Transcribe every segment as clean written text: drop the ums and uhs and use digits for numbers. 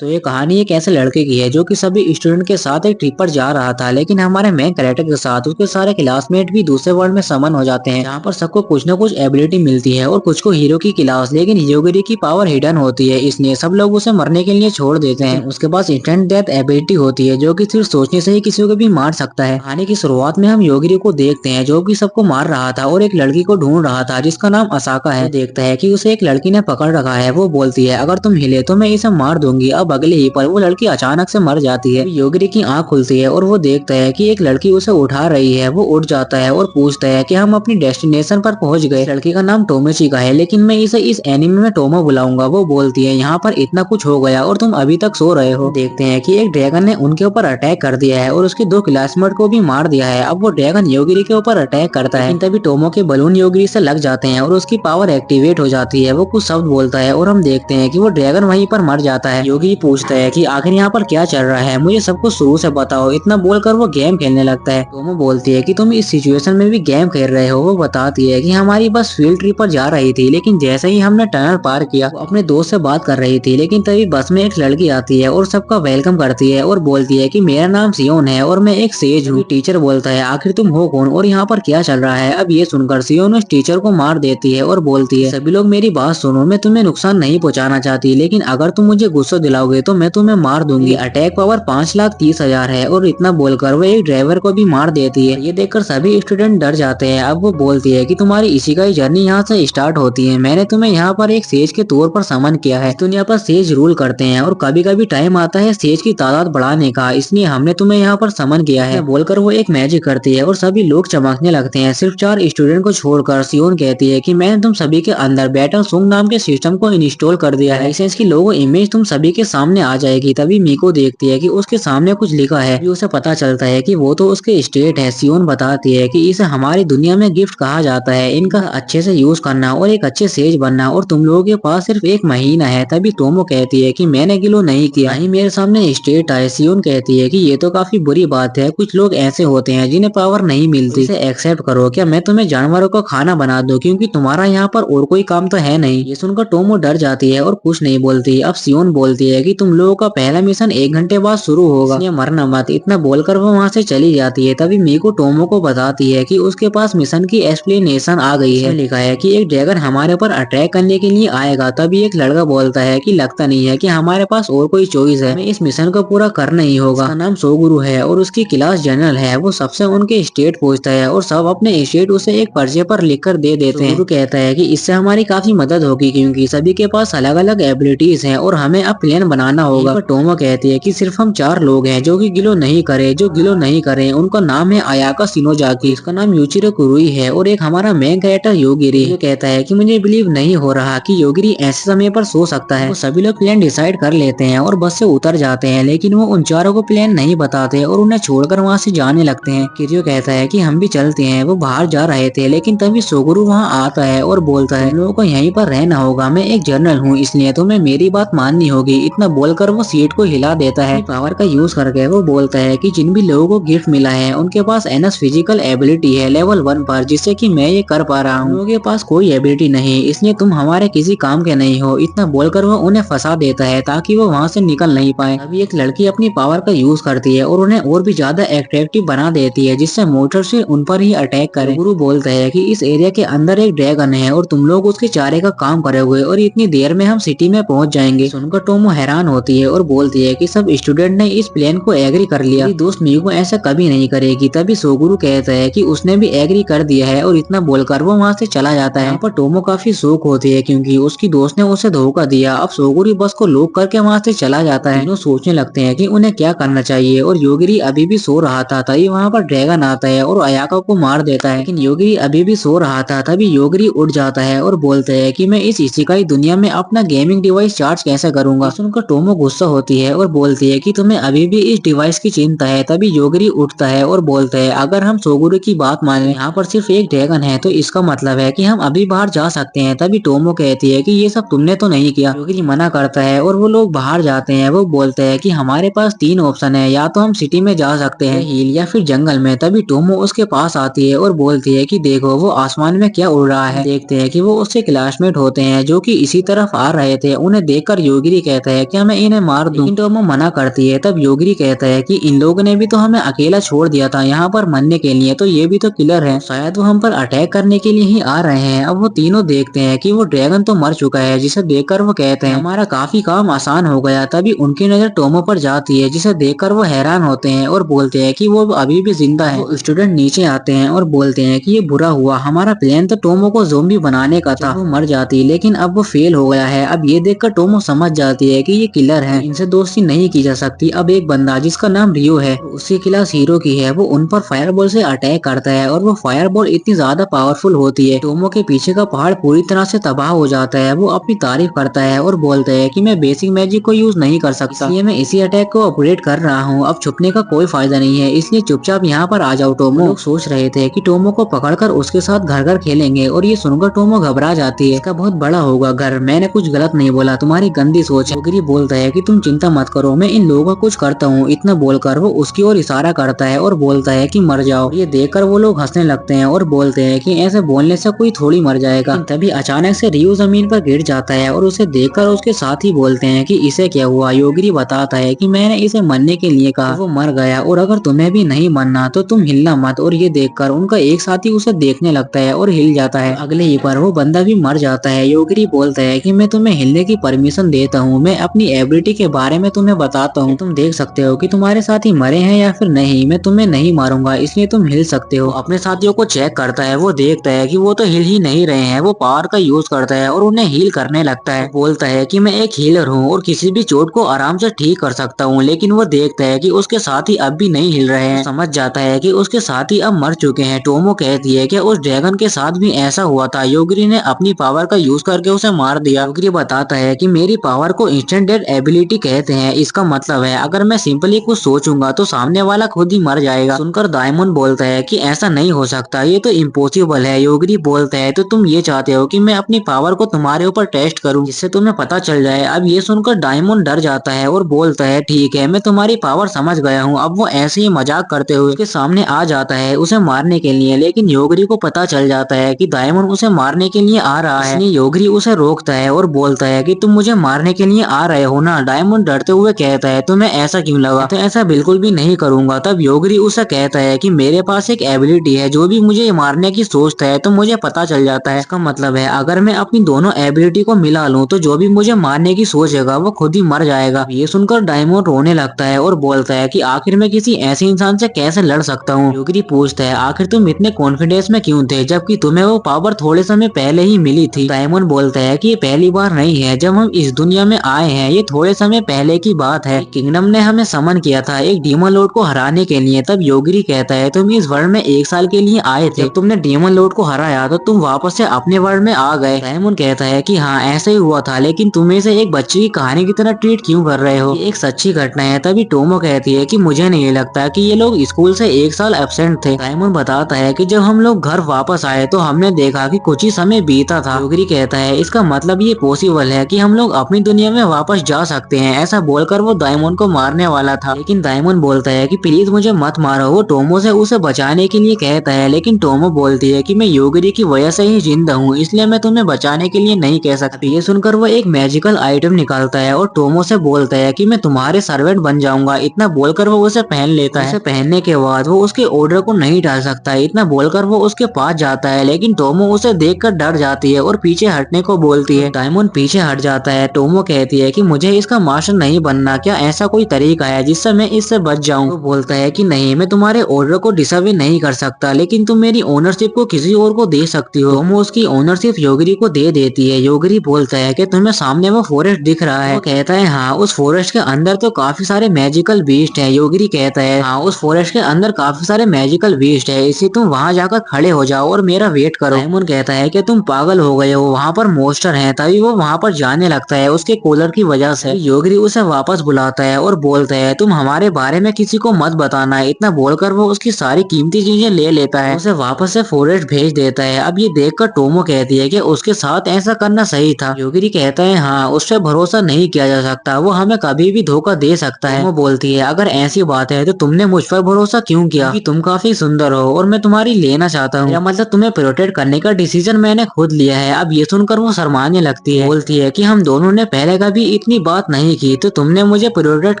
तो ये कहानी एक ऐसे लड़के की है जो कि सभी स्टूडेंट के साथ एक ट्रिप पर जा रहा था, लेकिन हमारे मेन कैरेक्टर के साथ उसके सारे क्लासमेट भी दूसरे वर्ल्ड में समन हो जाते हैं, जहाँ पर सबको कुछ न कुछ एबिलिटी मिलती है और कुछ को हीरो की क्लास, लेकिन योगिरी की पावर हिडन होती है, इसलिए सब लोग उसे मरने के लिए छोड़ देते हैं। उसके पास इंस्टेंट डेथ एबिलिटी होती है जो कि सिर्फ सोचने से ही किसी को भी मार सकता है। कहानी की शुरुआत में हम योगिरी को देखते हैं जो कि सबको मार रहा था और एक लड़की को ढूंढ रहा था जिसका नाम असाका है। देखता है कि उसे एक लड़की ने पकड़ रखा है। वो बोलती है अगर तुम हिले तो मैं इसे मार दूंगी। अब अगले ही पल वो लड़की अचानक से मर जाती है। योगिरी की आंख खुलती है और वो देखता है कि एक लड़की उसे उठा रही है। वो उठ जाता है और पूछता है कि हम अपनी डेस्टिनेशन पर पहुंच गए। लड़की का नाम टोमोचिका है, लेकिन मैं इसे इस एनिमे में टोमो बुलाऊंगा। वो बोलती है यहाँ पर इतना कुछ हो गया और तुम अभी तक सो रहे हो। देखते हैं कि एक ड्रैगन ने उनके ऊपर अटैक कर दिया है और उसके दो क्लासमेट को भी मार दिया है। अब वो ड्रैगन योगिरी के ऊपर अटैक करता है, लेकिन तभी टोमो के बलून योगिरी से लग जाते हैं और उसकी पावर एक्टिवेट हो जाती है। वो कुछ शब्द बोलता है और हम देखते हैं कि वो ड्रैगन वहीं पर मर जाता है। योगी पूछता है कि आखिर यहाँ पर क्या चल रहा है, मुझे सब कुछ शुरू से बताओ। इतना बोलकर वो गेम खेलने लगता है। टोमो बोलती है कि तुम इस सिचुएशन में भी गेम खेल रहे हो। वो बताती है कि हमारी बस फील्ड ट्रिप पर जा रही थी, लेकिन जैसे ही हमने टनल पार किया वो अपने दोस्त से बात कर रही थी, लेकिन तभी बस में एक लड़की आती है और सबका वेलकम करती है और बोलती है कि मेरा नाम सियोन है और मैं एक सेज हूँ। टीचर बोलता है आखिर तुम हो कौन और यहाँ पर क्या चल रहा है। अब ये सुनकर सियोन उस टीचर को मार देती है और बोलती है सभी लोग मेरी बात सुनो, मैं तुम्हें नुकसान नहीं पहुंचाना चाहती, लेकिन अगर तुम मुझे गुस्सा दिलाओगे तो मैं तुम्हें मार दूंगी। अटैक पावर 5,30,000 है। और इतना बोलकर वो एक ड्राइवर को भी मार देती है। ये देखकर सभी स्टूडेंट डर जाते हैं। अब वो बोलती है कि तुम्हारी इसी का जर्नी यहाँ से स्टार्ट होती है। मैंने तुम्हें यहाँ पर एक सेज के तौर पर समन किया है। दुनिया पर सेज रूल करते हैं और कभी कभी टाइम आता है सेज की तादाद बढ़ाने का, इसलिए हमने तुम्हें यहाँ पर समन किया है। बोलकर वो एक मैजिक करती है और सभी लोग चमकने लगते हैं, सिर्फ 4 स्टूडेंट को छोड़कर। सियोन कहती है कि मैंने तुम सभी के अंदर बैटल सुंग नाम के सिस्टम को इंस्टॉल कर दिया है। लाइसेंस की लोगो इमेज तुम सभी के सामने आ जाएगी। तभी मीको देखती है कि उसके सामने कुछ लिखा है। उसे पता चलता है कि वो तो उसके स्टेट है। सियोन बताती है कि इसे हमारी दुनिया में गिफ्ट कहा जाता है, इनका अच्छे से यूज करना और एक अच्छे सेज बनना, और तुम लोगों के पास सिर्फ 1 महीना है। तभी टोमो कहती है कि मैंने गिलो नहीं किया, ही मेरे सामने स्टेट आए। सियोन कहती है कि ये तो काफी बुरी बात है, कुछ लोग ऐसे होते हैं जिन्हें पावर नहीं मिलती, इसे एक्सेप्ट करो। क्या मैं तुम्हें जानवरों को खाना बना दूं, क्योंकि तुम्हारा यहाँ पर और कोई काम तो है नहीं। ये सुनकर टोमो डर जाती है और कुछ नहीं बोलती। अब सियोन बोलती है कि तुम लोगों का पहला मिशन 1 घंटे बाद शुरू होगा, इसलिए मरना मत। इतना बोलकर वो वहाँ से चली जाती है। तभी मीको टोमो को बताती है कि उसके पास मिशन की एक्सप्लेनेशन आ गई है। लिखा है कि एक ड्रैगन हमारे ऊपर अटैक करने के लिए आएगा। तभी एक लड़का बोलता है कि लगता नहीं है कि हमारे पास और कोई चॉइस है, हमें इस मिशन को पूरा करना ही होगा। उसका नाम सोगुरु है और उसकी क्लास जनरल है। वो सबसे उनके स्टेट पूछता है और सब अपने स्टेट उसे एक पर्चे पर लिखकर दे देते हैं। सोगुरु कहता है कि इससे हमारी काफी मदद होगी, क्योंकि सभी के पास अलग अलग एबिलिटीज हैं और हमें अब प्लान बनाना होगा। पर टोमो कहती है कि सिर्फ हम 4 लोग हैं जो कि गिलो नहीं करे। जो गिलो नहीं करे उनका नाम है अयाका शिनोजाकी, इसका नाम यूचिरो कुरुई है, और एक हमारा मेन कैरेक्टर योगिरी। जो कहता है कि मुझे बिलीव नहीं हो रहा कि योगिरी ऐसे समय पर सो सकता है। वो सभी लोग प्लान डिसाइड कर लेते हैं और बस से उतर जाते हैं, लेकिन वो उन चारों को प्लान नहीं बताते और उन्हें छोड़कर वहाँ से जाने लगते हैं। किरियो कहता है कि हम भी चलते हैं। वो बाहर जा रहे थे, लेकिन तभी सोगुरु वहाँ आता है और बोलता है तुम लोगों को यहीं पर रहना होगा, मैं एक जनरल हूँ, इसलिए तुम्हें मेरी बात माननी होगी। इतना बोलकर वो सीट को हिला देता है। पावर का यूज करके वो बोलता है कि जिन भी लोगों को गिफ्ट मिला है उनके पास एनएस फिजिकल एबिलिटी है लेवल 1 पर, जिससे कि मैं ये कर पा रहा हूँ। लोगों के पास कोई एबिलिटी नहीं, इसलिए तुम हमारे किसी काम के नहीं हो। इतना बोलकर वो उन्हें फंसा देता है ताकि वो वहाँ से निकल नहीं पाए। अभी एक लड़की अपनी पावर का यूज करती है और उन्हें और भी ज्यादा एट्रैक्टिव बना देती है, जिससे मोटर से उन पर ही अटैक करे। गुरु बोलता है कि इस एरिया के अंदर एक ड्रैगन है और तुम लोग उसके चारे का काम करोगे और इतनी देर में हम सिटी में पहुंच जाएंगे। सुनकर टोमो हैरान होती है और बोलती है कि सब स्टूडेंट ने इस प्लान को एग्री कर लिया। दोस्त मीको ऐसा कभी नहीं करेगी। तभी सोगुरु कहता है कि उसने भी एग्री कर दिया है और इतना बोलकर वो वहाँ से चला जाता है। यहाँ पर टोमो काफी शौक होती है क्योंकि उसकी दोस्त ने उसे धोखा दिया। अब सोगुरु बस को लॉक करके वहाँ से चला जाता है। तीनों सोचने लगते हैं कि उन्हें क्या करना चाहिए और योगिरी अभी भी सो रहा था। तभी वहाँ पर ड्रैगन आता है और अयाका को मार देता है, लेकिन योगिरी अभी भी सो रहा था। तभी योगिरी उठ जाता है और बोलता है कि मैं इस इशिकाई दुनिया में अपना गेमिंग डिवाइस चार्ज कैसे करूंगा। सुनकर टोमो गुस्सा होती है और बोलती है कि तुम्हें अभी भी इस डिवाइस की चिंता है। तभी योगिरी उठता है और बोलता है अगर हम सोगुरु की बात माने यहाँ पर सिर्फ एक ड्रैगन है तो इसका मतलब है कि हम अभी बाहर जा सकते हैं। तभी टोमो कहती है कि ये सब तुमने तो नहीं किया। योगिरी मना करता है और वो लोग बाहर जाते हैं। वो बोलते हैं कि हमारे पास 3 ऑप्शन है, या तो हम सिटी में जा सकते हैं, हिल या फिर जंगल में। तभी टोमो उसके पास आती है और बोलती है कि देखो वो आसमान में क्या उड़ रहा है। देखते हैं कि वो उससे क्लासमेट होते हैं जो कि इसी तरफ आ रहे थे। उन्हें देखकर योगिरी कहता है है कि मैं इन्हें मार दूं, लेकिन टोमो मना करती है। तब योगिरी कहता है कि इन लोगों ने भी तो हमें अकेला छोड़ दिया था यहाँ पर मरने के लिए, तो ये भी तो किलर है, शायद वो हम पर अटैक करने के लिए ही आ रहे हैं। अब वो तीनों देखते हैं कि वो ड्रैगन तो मर चुका है, जिसे देखकर वो कहते हैं हमारा काफी काम आसान हो गया। तभी उनकी नजर टोमो पर जाती है, जिसे देखकर वो हैरान होते हैं और बोलते हैं कि वो अभी भी जिंदा है। वो स्टूडेंट नीचे आते हैं और बोलते हैं कि ये बुरा हुआ, हमारा प्लान तो टोमो को ज़ोंबी बनाने का था। वो मर जाती है लेकिन अब वो फेल हो गया है। अब ये देखकर टोमो समझ जाती है कि ये किलर है, इनसे दोस्ती नहीं की जा सकती। अब एक बंदा जिसका नाम रियो है, उसकी क्लास हीरो की है, वो उन पर फायरबॉल से अटैक करता है और वो फायरबॉल इतनी ज्यादा पावरफुल होती है, टोमो के पीछे का पहाड़ पूरी तरह से तबाह हो जाता है। वो अपनी तारीफ करता है और बोलता है कि मैं बेसिक मैजिक को यूज नहीं कर सकता, इसलिए मैं इसी अटैक को ऑपरेट कर रहा हूँ। अब छुपने का कोई फायदा नहीं है, इसलिए चुपचाप यहाँ पर आ जाओ टोमो। लोग सोच रहे थे कि टोमो को पकड़कर उसके साथ घर घर खेलेंगे और ये सुनकर टोमो घबरा जाती है, इसका बहुत बड़ा होगा घर, मैंने कुछ गलत नहीं बोला, तुम्हारी गंदी सोच है। योगिरी बोलता है कि तुम चिंता मत करो, मैं इन लोगों को कुछ करता हूँ। इतना बोलकर वो उसकी ओर इशारा करता है और बोलता है कि मर जाओ। ये देखकर वो लोग हंसने लगते हैं और बोलते हैं कि ऐसे बोलने से कोई थोड़ी मर जाएगा। तभी अचानक से रियो जमीन पर गिर जाता है और उसे देखकर उसके साथी बोलते हैं कि इसे क्या हुआ। योगिरी बताता है कि मैंने इसे मरने के लिए कहा, वो मर गया, और अगर तुम्हें भी नहीं मरना तो तुम हिलना मत। और ये देखकर उनका एक साथी उसे देखने लगता है और हिल जाता है। अगले ही पर वो बंदा भी मर जाता है। योगिरी बोलता है कि मैं तुम्हें हिलने की परमिशन देता हूँ, मैं अपनी एबिलिटी के बारे में तुम्हें बताता हूँ, तुम देख सकते हो कि तुम्हारे साथी मरे हैं या फिर नहीं। मैं तुम्हें नहीं मारूंगा, इसलिए तुम हिल सकते हो। अपने साथियों को चेक करता है, वो देखता है कि वो तो हिल ही नहीं रहे हैं। वो पावर का यूज करता है और उन्हें हील करने लगता है। बोलता है कि मैं एक हीलर हूँ और किसी भी चोट को आराम से ठीक कर सकता हूँ। लेकिन वो देखता है कि उसके साथी अब भी नहीं हिल रहे हैं, समझ जाता है कि उसके साथी अब मर चुके हैं। टोमो कहती है कि उस ड्रैगन के साथ भी ऐसा हुआ था, योगिरी ने अपनी पावर का यूज करके उसे मार दिया। योगिरी बताता है कि मेरी पावर को इंस्टेंट डेथ एबिलिटी कहते हैं, इसका मतलब है अगर मैं सिंपली कुछ सोचूंगा तो सामने वाला खुद ही मर जाएगा। सुनकर डायमंड बोलता है कि ऐसा नहीं हो सकता, ये तो इम्पॉसिबल है। योगिरी बोलता है तो तुम ये चाहते हो कि मैं अपनी पावर को तुम्हारे ऊपर टेस्ट करूं, जिससे तुम्हें पता चल जाए। अब ये सुनकर डायमंड डर जाता है और बोलता है ठीक है, मैं तुम्हारी पावर समझ गया हूँ। अब वो ऐसे ही मजाक करते हुए उसके सामने आ जाता है उसे मारने के लिए, लेकिन योगिरी को पता चल जाता है कि डायमंड उसे मारने के लिए आ रहा है। योगिरी उसे रोकता है और बोलता है कि तुम मुझे मारने के लिए आ रहे हो ना। डायमंड डरते हुए कहता है तुम्हें ऐसा क्यों लगा, तो ऐसा बिल्कुल भी नहीं करूंगा। तब योगिरी उसे कहता है कि मेरे पास एक एबिलिटी है, जो भी मुझे मारने की सोचता है तो मुझे पता चल जाता है। इसका मतलब है अगर मैं अपनी दोनों एबिलिटी को मिला लूं तो जो भी मुझे मारने की सोचेगा वो खुद ही मर जाएगा। ये सुनकर डायमंड रोने लगता है और बोलता है कि आखिर मैं किसी ऐसे इंसान से कैसे लड़ सकता हूँ। योगिरी पूछता है आखिर तुम इतने कॉन्फिडेंस में क्यों थे, जबकि तुम्हें वो पावर थोड़े समय पहले ही मिली थी। डायमंड बोलता है कि ये पहली बार नहीं है जब हम इस दुनिया में आए हैं, ये थोड़े समय पहले की बात है। किंगडम ने हमें समन किया था एक डीमन लॉर्ड को हराने के लिए। तब योगिरी कहता है तुम इस वर्ल्ड में 1 साल के लिए आए थे, जब तुमने डीमन लॉर्ड को हराया तो तुम वापस से अपने वर्ल्ड में आ गए। डायमंड कहता है कि हाँ ऐसा ही हुआ था, लेकिन तुम इसे एक बच्चे की कहानी की तरह ट्रीट क्यों कर रहे हो, ये एक सच्ची घटना है। तभी टोमो कहती है कि मुझे नहीं लगता कि ये लोग स्कूल से 1 साल एब्सेंट थे। डायमंड बताता है कि जब हम लोग घर वापस आए तो हमने देखा कि कुछ ही समय बीता था। योगिरी कहता है इसका मतलब ये पॉसिबल है कि हम लोग अपनी दुनिया में वापस जा सकते हैं। ऐसा बोलकर वो डायमंड को मारने वाला था, लेकिन डायमंड बोलता है कि प्लीज मुझे मत मारो। वो टोमो से उसे बचाने के लिए कहता है, लेकिन टोमो बोलती है कि मैं योगिरी की वजह से ही जिंदा हूँ, इसलिए मैं तुम्हें बचाने के लिए नहीं कह सकती। ये सुनकर वो एक मैजिकल आइटम निकालता है और टोमो से बोलता है कि मैं तुम्हारे सर्वेंट बन जाऊंगा। इतना बोलकर वो उसे पहन लेता है। उसे पहनने के बाद वो उसके ऑर्डर को नहीं डाल सकता। इतना बोलकर वो उसके पास जाता है, लेकिन टोमो उसे देखकर डर जाती है और पीछे हटने को बोलती है। डायमंड पीछे हट जाता है। टोमो कहती है कि मुझे इसका मास्टर नहीं बनना, क्या ऐसा कोई तरीका है जिससे मैं इससे बच जाऊं। वो बोलता है कि नहीं, मैं तुम्हारे ऑर्डर को डिसअवे नहीं कर सकता, लेकिन तुम मेरी ओनरशिप को किसी और को दे सकती हो। टोमो उसकी ओनरशिप योगिरी को दे देती है। योगिरी बोलता है कि तुम्हें सामने वो फॉरेस्ट दिख रहा है। वो कहता है हाँ, उस फॉरेस्ट के अंदर तो काफी सारे मैजिकल बीस्ट है। योगिरी कहता है हाँ, उस फॉरेस्ट के अंदर काफी सारे मैजिकल बीस्ट है, इसलिए तुम वहाँ जाकर खड़े हो जाओ और मेरा वेट करो। डायमंड कहता है कि तुम पागल हो गए हो, वहाँ पर मोस्टर है। तभी वो वहाँ पर जाने लगता है उसके कूलर की वजह से। योगिरी उसे वापस बुलाता है और बोलता है तुम हमारे बारे में किसी को मत बताना। इतना बोलकर वो उसकी सारी कीमती चीजें ले लेता है, उसे वापस से फॉरेस्ट भेज देता है। अब ये देखकर टोमो कहती है कि उसके साथ ऐसा करना सही था। योगिरी कहता है हाँ, उस पर भरोसा नहीं किया जा सकता, वो हमें कभी भी धोखा दे सकता है। वो बोलती है अगर ऐसी बात है तो तुमने मुझ पर भरोसा क्यों किया, कि तुम काफी सुंदर हो और मैं तुम्हारी लेना चाहता हूँ, मतलब तुम्हें प्रोटेक्ट करने का डिसीजन मैंने खुद लिया है। अब ये सुनकर वो शर्माने लगती है, बोलती है कि हम दोनों ने पहले कभी इतनी बात नहीं की तो तुमने मुझे प्रोटेक्ट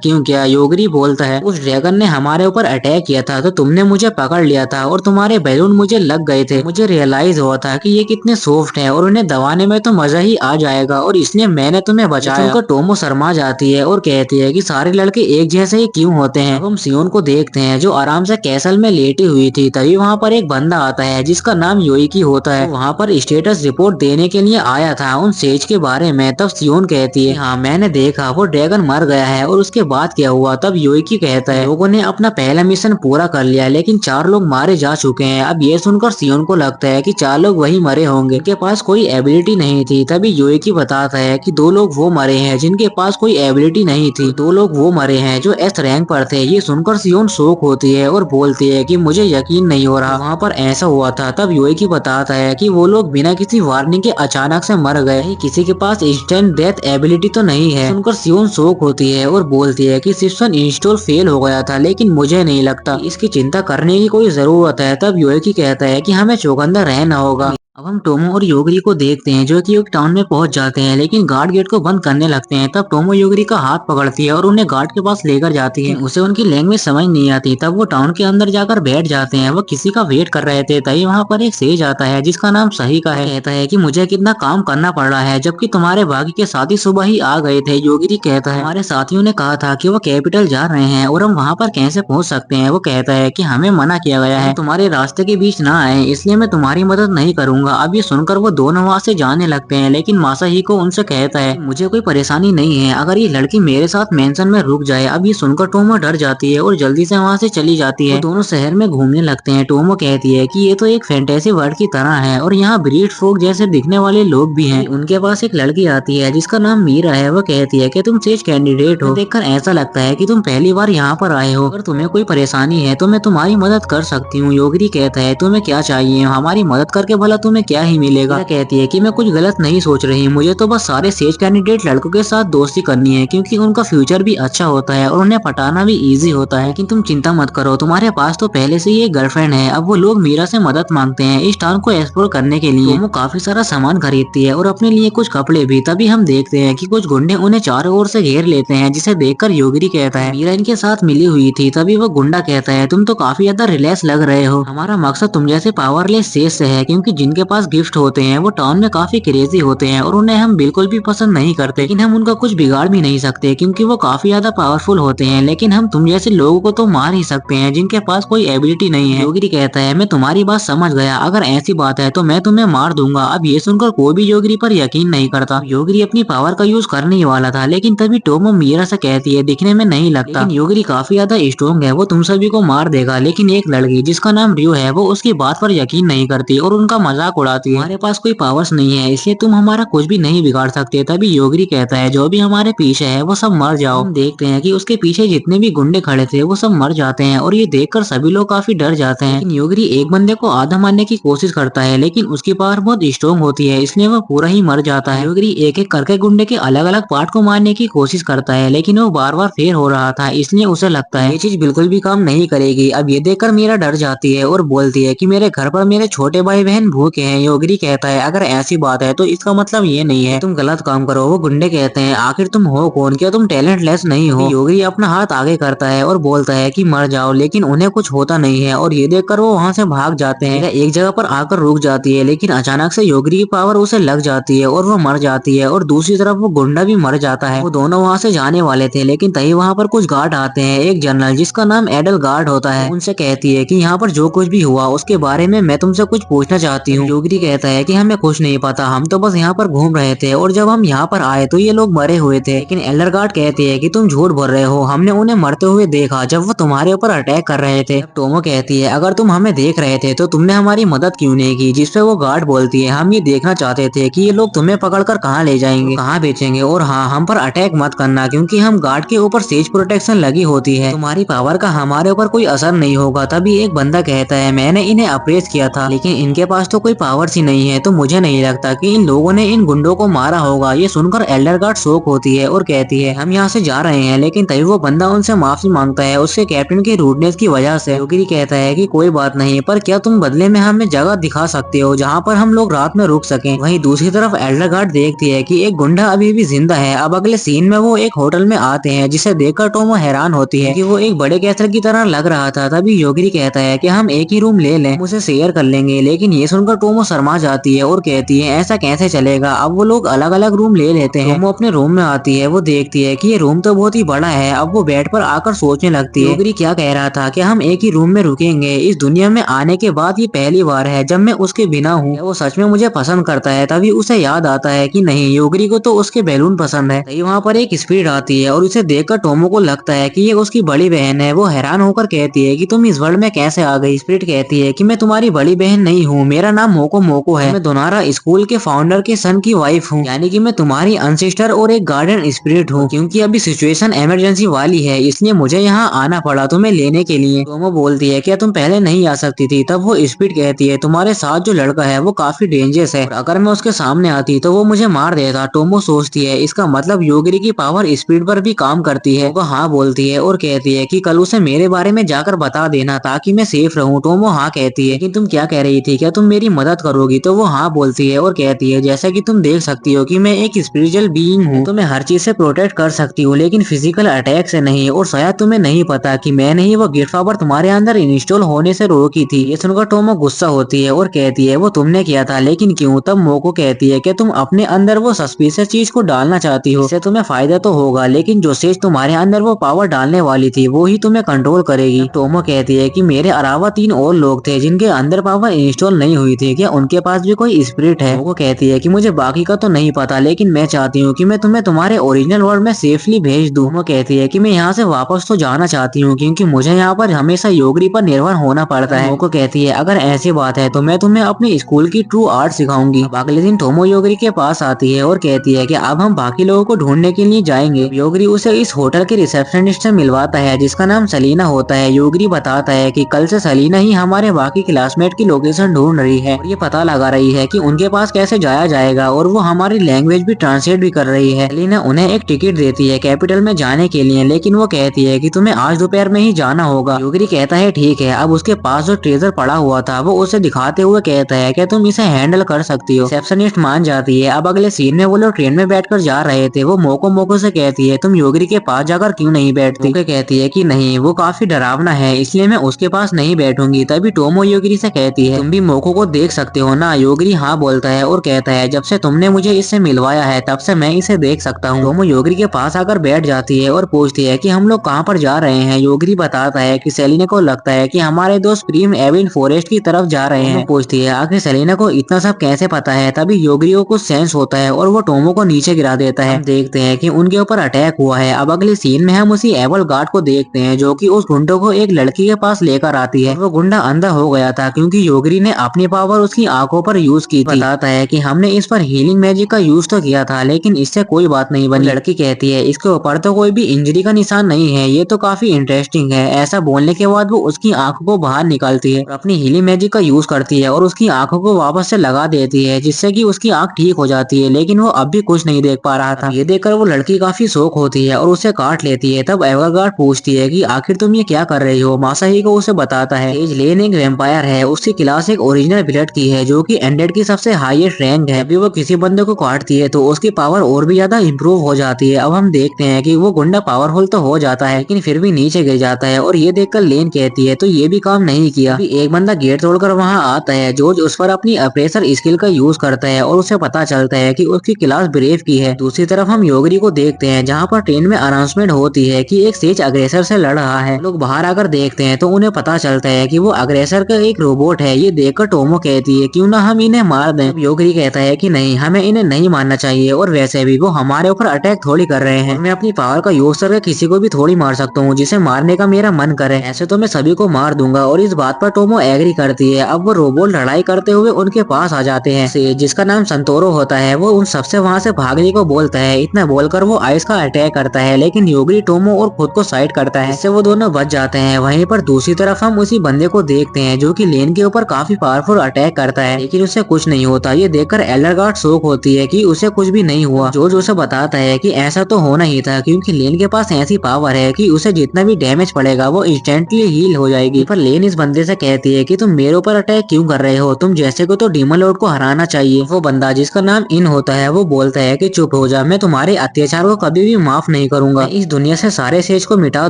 क्यों किया? योगरी बोलता है उस ड्रैगन ने हमारे ऊपर अटैक किया था तो तुमने मुझे पकड़ लिया था और तुम्हारे बैलून मुझे लग गए थे। मुझे रियलाइज हुआ था कि ये कितने सॉफ्ट हैं और उन्हें दबाने में तो मजा ही आ जाएगा और इसलिए मैंने तुम्हें बचाया। उनको टोमो शर्मा जाती है और कहती है कि सारे लड़के एक जैसे ही क्यों होते हैं। अब हम सियोन को देखते हैं जो आराम से कैसल में लेटी हुई थी। तभी वहाँ पर एक बंदा आता है जिसका नाम योइकी होता है। वहाँ पर स्टेटस रिपोर्ट देने के लिए आया था उन सेज के बारे में। तब सियोन कहती है हाँ मैंने देखा वो ड्रैगन मर गया है और उसके बाद क्या हुआ? तब योइकी कहता है लोगों ने अपना पहला मिशन पूरा कर लिया लेकिन 4 लोग मारे जा चुके हैं। अब ये सुनकर सियोन को लगता है कि 4 लोग वही मरे होंगे जिनके पास कोई एबिलिटी नहीं थी। तभी योइकी बताता है कि 2 लोग वो मरे हैं जिनके पास कोई एबिलिटी नहीं थी, 2 लोग वो मरे हैं जो एस रैंक पर थे। ये सुनकर सियोन शॉक होती है और बोलती है कि मुझे यकीन नहीं हो रहा वहाँ पर ऐसा हुआ था। तब योइकी बताता है कि वो लोग बिना किसी वार्निंग के अचानक से मर गए, किसी के पास इंस्टेंट डेथ एबिलिटी तो नहीं है। सुनकर सियोन शॉक होती है और बोलती है कि सिस्टम इंस्टॉल फेल हो गया था लेकिन मुझे नहीं लगता इसकी चिंता करने की कोई जरूरत है। तब योइकी कहता है कि हमें चौकन्ना रहना होगा। अब हम टोमो और योगरी को देखते हैं जो कि एक टाउन में पहुंच जाते हैं लेकिन गार्ड गेट को बंद करने लगते हैं। तब टोमो योगरी का हाथ पकड़ती है और उन्हें गार्ड के पास लेकर जाती है। उसे उनकी लैंग्वेज समझ नहीं आती। तब वो टाउन के अंदर जाकर बैठ जाते हैं। वो किसी का वेट कर रहे थे तभी वहाँ पर एक सेज आता है जिसका नाम सही का है। कहता है कि मुझे कितना काम करना पड़ रहा है जबकि तुम्हारे बाकी के साथी सुबह ही आ गए थे। योगरी कहता है हमारे साथियों ने कहा था कि वो कैपिटल जा रहे हैं और हम वहाँ पर कैसे पहुँच सकते हैं? वो कहता है कि हमें मना किया गया है तुम्हारे रास्ते के बीच ना आए इसलिए मैं तुम्हारी मदद नहीं करूंगा। अब ये सुनकर वो दोनों वहाँ से जाने लगते हैं लेकिन मासाहिको उनसे कहता है मुझे कोई परेशानी नहीं है अगर ये लड़की मेरे साथ मेंशन में रुक जाए। अब ये सुनकर टोमो डर जाती है और जल्दी से वहाँ से चली जाती है। वो दोनों शहर में घूमने लगते हैं। टोमो कहती है कि ये तो एक फैंटेसी वर्ल्ड की तरह है और यहाँ ब्रीड फोक जैसे दिखने वाले लोग भी हैं। उनके पास एक लड़की आती है जिसका नाम मीरा है। वो कहती है कि तुम सेज कैंडिडेट हो, देखकर ऐसा लगता है कि तुम पहली बार यहाँ पर आए हो। अगर तुम्हें कोई परेशानी है तो मैं तुम्हारी मदद कर सकती हूँ। योगरी कहता है तुम्हें क्या चाहिए? हमारी मदद करके भला तुम्हें क्या ही मिलेगा? कहती है कि मैं कुछ गलत नहीं सोच रही, मुझे तो बस सारे सेज कैंडिडेट लड़कों के साथ दोस्ती करनी है क्योंकि उनका फ्यूचर भी अच्छा होता है और उन्हें पटाना भी इजी होता है। लेकिन तुम चिंता मत करो, तुम्हारे पास तो पहले से ही एक गर्लफ्रेंड है। अब वो लोग मीरा से मदद मांगते हैं इस टाउन को एक्सप्लोर करने के लिए। वो काफी सारा सामान खरीदती है और अपने लिए कुछ कपड़े भी। तभी हम देखते हैं कि कुछ गुंडे उन्हें चारों ओर से घेर लेते हैं जिसे देखकर योगरी कहता है मीरा इनके साथ मिली हुई थी। तभी वो गुंडा कहता है तुम तो काफी ज्यादा रिलैक्स लग रहे हो, हमारा मकसद तुम जैसे पावरलेस सेज से है क्योंकि जिनके पास गिफ्ट होते हैं वो टाउन में काफी क्रेजी होते हैं और उन्हें हम बिल्कुल भी पसंद नहीं करते। लेकिन हम उनका कुछ बिगाड़ भी नहीं सकते क्योंकि वो काफी ज्यादा पावरफुल होते हैं। लेकिन हम तुम जैसे लोगों को तो मार ही सकते हैं जिनके पास कोई एबिलिटी नहीं है। योगरी कहता है मैं तुम्हारी बात समझ गया, अगर ऐसी बात है तो मैं तुम्हें मार दूंगा। अब ये सुनकर कोई भी योगरी पर यकीन नहीं करता। योगरी अपनी पावर का यूज करने ही वाला था लेकिन तभी टोमो मीरा से कहती है दिखने में नहीं लगता, लेकिन योगरी काफी ज्यादा स्ट्रॉन्ग है, वो तुम सभी को मार देगा। लेकिन एक लड़की जिसका नाम रियो है वो उसकी बात पर यकीन नहीं करती और उनका मजाक उड़ाती है। हमारे पास कोई पावर्स नहीं है इसलिए तुम हमारा कुछ भी नहीं बिगाड़ सकते। तभी योगरी कहता है जो भी हमारे पीछे है वो सब मर जाओ। हम देखते हैं कि उसके पीछे जितने भी गुंडे खड़े थे वो सब मर जाते हैं और ये देखकर सभी लोग काफी डर जाते हैं। लेकिन योगरी एक बंदे को आधा मारने की कोशिश करता है लेकिन उसकी पावर बहुत स्ट्रॉन्ग होती है इसलिए वो पूरा ही मर जाता है। योगरी एक एक करके गुंडे के अलग अलग पार्ट को मारने की कोशिश करता है लेकिन वो बार बार फेल हो रहा था इसलिए उसे लगता है ये चीज बिल्कुल भी काम नहीं करेगी। अब ये देखकर मीरा डर जाती है और बोलती है कि मेरे घर पर मेरे छोटे भाई बहन भूखे हैं। योगरी कहता है अगर ऐसी बात है तो इसका मतलब ये नहीं है तुम गलत काम करो। वो गुंडे कहते हैं आखिर तुम हो कौन, क्या तुम टैलेंटलेस नहीं हो? योगरी अपना हाथ आगे करता है और बोलता है कि मर जाओ, लेकिन उन्हें कुछ होता नहीं है और ये देखकर वो वहाँ से भाग जाते हैं। एक जगह पर आकर रुक जाती है लेकिन अचानक से योगरी की पावर उसे लग जाती है और वो मर जाती है और दूसरी तरफ वो गुंडा भी मर जाता है। वो दोनों वहाँ से जाने वाले थे लेकिन तभी वहाँ पर कुछ गार्ड आते हैं। एक जनरल जिसका नाम एडल गार्ड होता है उनसे कहती है कि यहाँ पर जो कुछ भी हुआ उसके बारे में मैं तुमसे कुछ पूछना चाहती हूँ। योगरी कहता है कि हमें कुछ नहीं पता, हम तो बस यहाँ पर घूम रहे थे और जब हम यहाँ पर आए तो ये लोग मरे हुए थे। लेकिन एल्डर गार्ड कहती है कि तुम झूठ बोल रहे हो, हमने उन्हें मरते हुए देखा जब वो तुम्हारे ऊपर अटैक कर रहे थे। टोमो कहती है अगर तुम हमें देख रहे थे तो तुमने हमारी मदद क्यों नहीं की? जिसपे वो गार्ड बोलती है हम ये देखना चाहते थे कि ये लोग तुम्हें पकड़कर कहाँ ले जाएंगे, कहाँ बेचेंगे, और हाँ हम पर अटैक मत करना क्योंकि हम गार्ड के ऊपर सेज प्रोटेक्शन लगी होती है, तुम्हारी पावर का हमारे ऊपर कोई असर नहीं होगा। तभी एक बंदा कहता है मैंने इन्हें अप्रेस किया था लेकिन इनके पास तो कोई पावर्स ही नहीं है तो मुझे नहीं लगता कि इन लोगों ने इन गुंडों को मारा होगा। ये सुनकर एल्डर गार्ड शॉक होती है और कहती है हम यहाँ से जा रहे हैं, लेकिन तभी वो बंदा उनसे माफी मांगता है उसके कैप्टन की रूडनेस की वजह से। योगिरी कहता है कि कोई बात नहीं, पर क्या तुम बदले में हमें जगह दिखा सकते हो जहाँ पर हम लोग रात में रुक सकें। वहीं दूसरी तरफ एल्डर गार्ड देखती है कि एक गुंडा अभी भी जिंदा है। अब अगले सीन में वो एक होटल में आते हैं जिसे देखकर टोमो हैरान होती है कि वो एक बड़े कैसर की तरह लग रहा था। तभी योगिरी कहता है कि हम एक ही रूम ले लें, उसे शेयर कर लेंगे। लेकिन ये सुनकर टोमो शर्मा जाती है और कहती है ऐसा कैसे चलेगा। अब वो लोग अलग अलग रूम ले लेते हैं। टोमो अपने रूम में आती है, वो देखती है कि ये रूम तो बहुत ही बड़ा है। अब वो बेड पर आकर सोचने लगती है योगिरी क्या कह रहा था कि हम एक ही रूम में रुकेंगे। इस दुनिया में आने के बाद ये पहली बार है जब मैं उसके बिना हूँ। वो सच में मुझे पसंद करता है। तभी उसे याद आता है कि नहीं, योगिरी को तो उसके बैलून पसंद है। तभी वहाँ पर एक स्पिरिट आती है और उसे देखकर टोमो को लगता है कि ये उसकी बड़ी बहन है। वो हैरान होकर कहती है कि तुम इस वर्ल्ड में कैसे आ गई। स्पिरिट कहती है कि मैं तुम्हारी बड़ी बहन नहीं हूँ, मेरा नाम मोको मोको है। मैं दोनारा स्कूल के फाउंडर के सन की वाइफ हूँ, यानी कि मैं तुम्हारी अनसिस्टर और एक गार्डियन स्पिरिट हूँ। क्योंकि अभी सिचुएशन इमरजेंसी वाली है इसलिए मुझे यहाँ आना पड़ा तुम्हें लेने के लिए। टोमो बोलती है क्या तुम पहले नहीं आ सकती थी। तब वो स्पिरिट कहती है तुम्हारे साथ जो लड़का है वो काफी डेंजरस है और अगर मैं उसके सामने आती तो वो मुझे मार देता। टोमो सोचती है इसका मतलब योगिरी की पावर स्पिरिट पर भी काम करती है। वो हाँ बोलती है और कहती है कि कल उसे मेरे बारे में जाकर बता देना ताकि मैं सेफ रहूं। टोमो हाँ कहती है कि तुम क्या कह रही थी, क्या तुम मेरी मदद करोगी। तो वो हाँ बोलती है और कहती है जैसा कि तुम देख सकती हो कि मैं एक स्पिरिचुअल बीइंग हूँ तो मैं हर चीज से प्रोटेक्ट कर सकती हूँ, लेकिन फिजिकल अटैक से नहीं। और शायद तुम्हें नहीं पता कि मैंने ही वो गिफ्ट पावर तुम्हारे अंदर इंस्टॉल होने से रोकी थी। ये सुनकर टोमो गुस्सा होती है और कहती है वो तुमने किया था, लेकिन क्यों। तब मोको कहती है कि तुम अपने अंदर वो सस्पिशियस चीज को डालना चाहती हो, इससे तुम्हें फायदा तो होगा, लेकिन जो चीज तुम्हारे अंदर वो पावर डालने वाली थी वो ही तुम्हें कंट्रोल करेगी। टोमो कहती है कि मेरे अलावा 3 और लोग थे जिनके अंदर पावर इंस्टॉल नहीं हुई थी, क्या उनके पास भी कोई स्पिरिट है। मोको कहती है कि मुझे बाकी का तो नहीं पता, लेकिन मैं चाहती हूँ कि मैं तुम्हें तुम्हारे ओरिजिनल वर्ल्ड में सेफली भेज दूँ। वो कहती है कि मैं यहाँ से वापस तो जाना चाहती हूँ क्योंकि मुझे यहाँ पर हमेशा योगिरी पर निर्भर होना पड़ता है। मोको कहती है अगर ऐसी बात है तो मैं तुम्हें अपने स्कूल की ट्रू आर्ट सिखाऊंगी। अगले दिन टोमो योगिरी के पास आती है और कहती है कि अब हम बाकी लोगों को ढूंढने के लिए जाएंगे। योगिरी उसे इस होटल के रिसेप्शनिस्ट से मिलवाता है जिसका नाम सलीना होता है। योगिरी बताता है कि कल से सलीना ही हमारे बाकी क्लासमेट की लोकेशन ढूंढ रही है और ये पता लगा रही है कि उनके पास कैसे जाया जाएगा और वो हमारी लैंग्वेज भी ट्रांसलेट भी कर रही है। सलीना उन्हें एक टिकट देती है कैपिटल में जाने के लिए, लेकिन वो कहती है कि तुम्हें आज दोपहर में ही जाना होगा। योगिरी कहता है ठीक है। अब उसके पास जो ट्रेजर पड़ा हुआ था वो उसे दिखाते हुए कहता है कि तुम इसे हैंडल कर सकती हो। रिसेप्शनिस्ट मान जाती है। अब अगले सीन में वो लोग ट्रेन में बैठकर जा रहे थे। वो मोको मोको से कहती है तुम योगिरी के पास जाकर क्यों नहीं बैठती। मोको कहती है कि नहीं, वो काफी डरावना है इसलिए मैं उसके पास नहीं बैठूंगी। तभी टोमो योगिरी से कहती है तुम भी मोको को देख सकते हो ना। योगिरी हाँ बोलता है और कहता है जब से तुमने मुझे इससे मिलवाया है तब से मैं इसे देख सकता हूँ। टोमो योगिरी के पास आकर बैठ जाती है और पूछती है कि हम लोग कहाँ पर जा रहे हैं। योगिरी बताता है कि सेलिना को लगता है कि हमारे दोस्त प्रीम एविन फॉरेस्ट की तरफ जा रहे हैं। पूछती है आखिर सेलिना को इतना सब कैसे पता है। तभी योगिरी को कुछ सेंस होता है और वो टोमो को नीचे गिरा देता है। हम देखते हैं कि उनके ऊपर अटैक हुआ है। अब अगले सीन में हम उसी एवल गार्ड को देखते हैं जो कि उस गुंडो को एक लड़की के पास लेकर आती है। वो गुंडा अंधा हो गया था क्योंकि योगिरी ने अपनी पावर उसकी आंखों पर यूज की थी। बताता है कि हमने इस पर हीलिंग मैजिक का यूज तो किया था लेकिन इससे कोई बात नहीं बनी। लड़की कहती है इसके ऊपर तो कोई भी इंजरी का निशान नहीं है, ये तो काफी इंटरेस्टिंग है। ऐसा बोलने के बाद वो उसकी आंखों को बाहर निकालती है और अपनी हीलिंग मैजिक का यूज करती है और उसकी आंखों को वापस से लगा देती है जिससे कि उसकी आंख ठीक हो जाती है, लेकिन वो अब भी कुछ नहीं देख पा रहा था। ये देखकर वो लड़की काफी शौक होती है और उसे काट लेती है। तब एवरगार्ड पूछती है कि आखिर तुम ये क्या कर रही हो। मासाही को उसे बताता है एज लेन एक वैम्पायर है, उसकी क्लास एक ओरिजिनल ब्लड की है जो कि एंडेड की सबसे हाईएस्ट रैंक है। अभी वो किसी बंदे को काटती है तो उसकी पावर और भी ज्यादा इम्प्रूव हो जाती है। अब हम देखते हैं कि वो गुंडा पावरफुल तो हो जाता है लेकिन फिर भी नीचे गिर जाता है और ये देखकर लेन कहती है तो ये भी काम नहीं किया। अभी एक बंदा गेट तोड़कर वहाँ आता है। जॉर्ज उस पर अपनी अप्रेसर स्किल का यूज करता है और उसे पता चलता है कि उसकी क्लास ब्रेव की है। दूसरी तरफ हम योगिरी को देखते हैं जहाँ पर ट्रेन में अनाउंसमेंट होती है कि एक सेज अग्रेसर से लड़ रहा है। लोग बाहर आकर देखते हैं तो उन्हें पता चलता है कि वो अग्रेसर का एक रोबोट है। ये देखकर टोमो कहती है क्यों ना हम इन्हें मार दें। योगिरी कहता है कि नहीं, हमें इन्हें नहीं मारना चाहिए और वैसे भी वो हमारे ऊपर अटैक थोड़ी कर रहे हैं। मैं अपनी पावर का यूज करके किसी को भी थोड़ी मार सकता हूँ जिसे मारने का मेरा मन करे। ऐसे तो मैं सभी को मार दूंगा और इस बात पर टोमो एग्री करती है। अब वो रोबोट लड़ाई करते हुए उनके पास आ जाते हैं। जिसका नाम संतोरो होता है वो उन सबसे वहाँ से भागने को बोलता है। इतना बोलकर वो आइस का अटैक करता है लेकिन योगिरी टोमो और खुद को साइड करता है, इससे वो दोनों बच जाते हैं। वहीं पर दूसरी तरफ हम उसी बंदे को देखते हैं जो कि लेन के ऊपर काफी पावरफुल अटैक अटैक करता है लेकिन उसे कुछ नहीं होता। ये देखकर एल्डरगार्ड शॉक होती है कि उसे कुछ भी नहीं हुआ। जॉर्ज उसे बताता है कि ऐसा तो होना ही था क्योंकि लेन के पास ऐसी पावर है कि उसे जितना भी डैमेज पड़ेगा वो इंस्टेंटली हील हो जाएगी। पर लेन इस बंदे से कहती है कि तुम मेरे ऊपर अटैक क्यों कर रहे हो, तुम जैसे को तो डीमन लॉर्ड को हराना चाहिए। वो बंदा जिसका नाम इन होता है वो बोलता है कि चुप हो जा, मैं तुम्हारे अत्याचार को कभी भी माफ नहीं करूंगा, इस दुनिया से सारे सेज को मिटा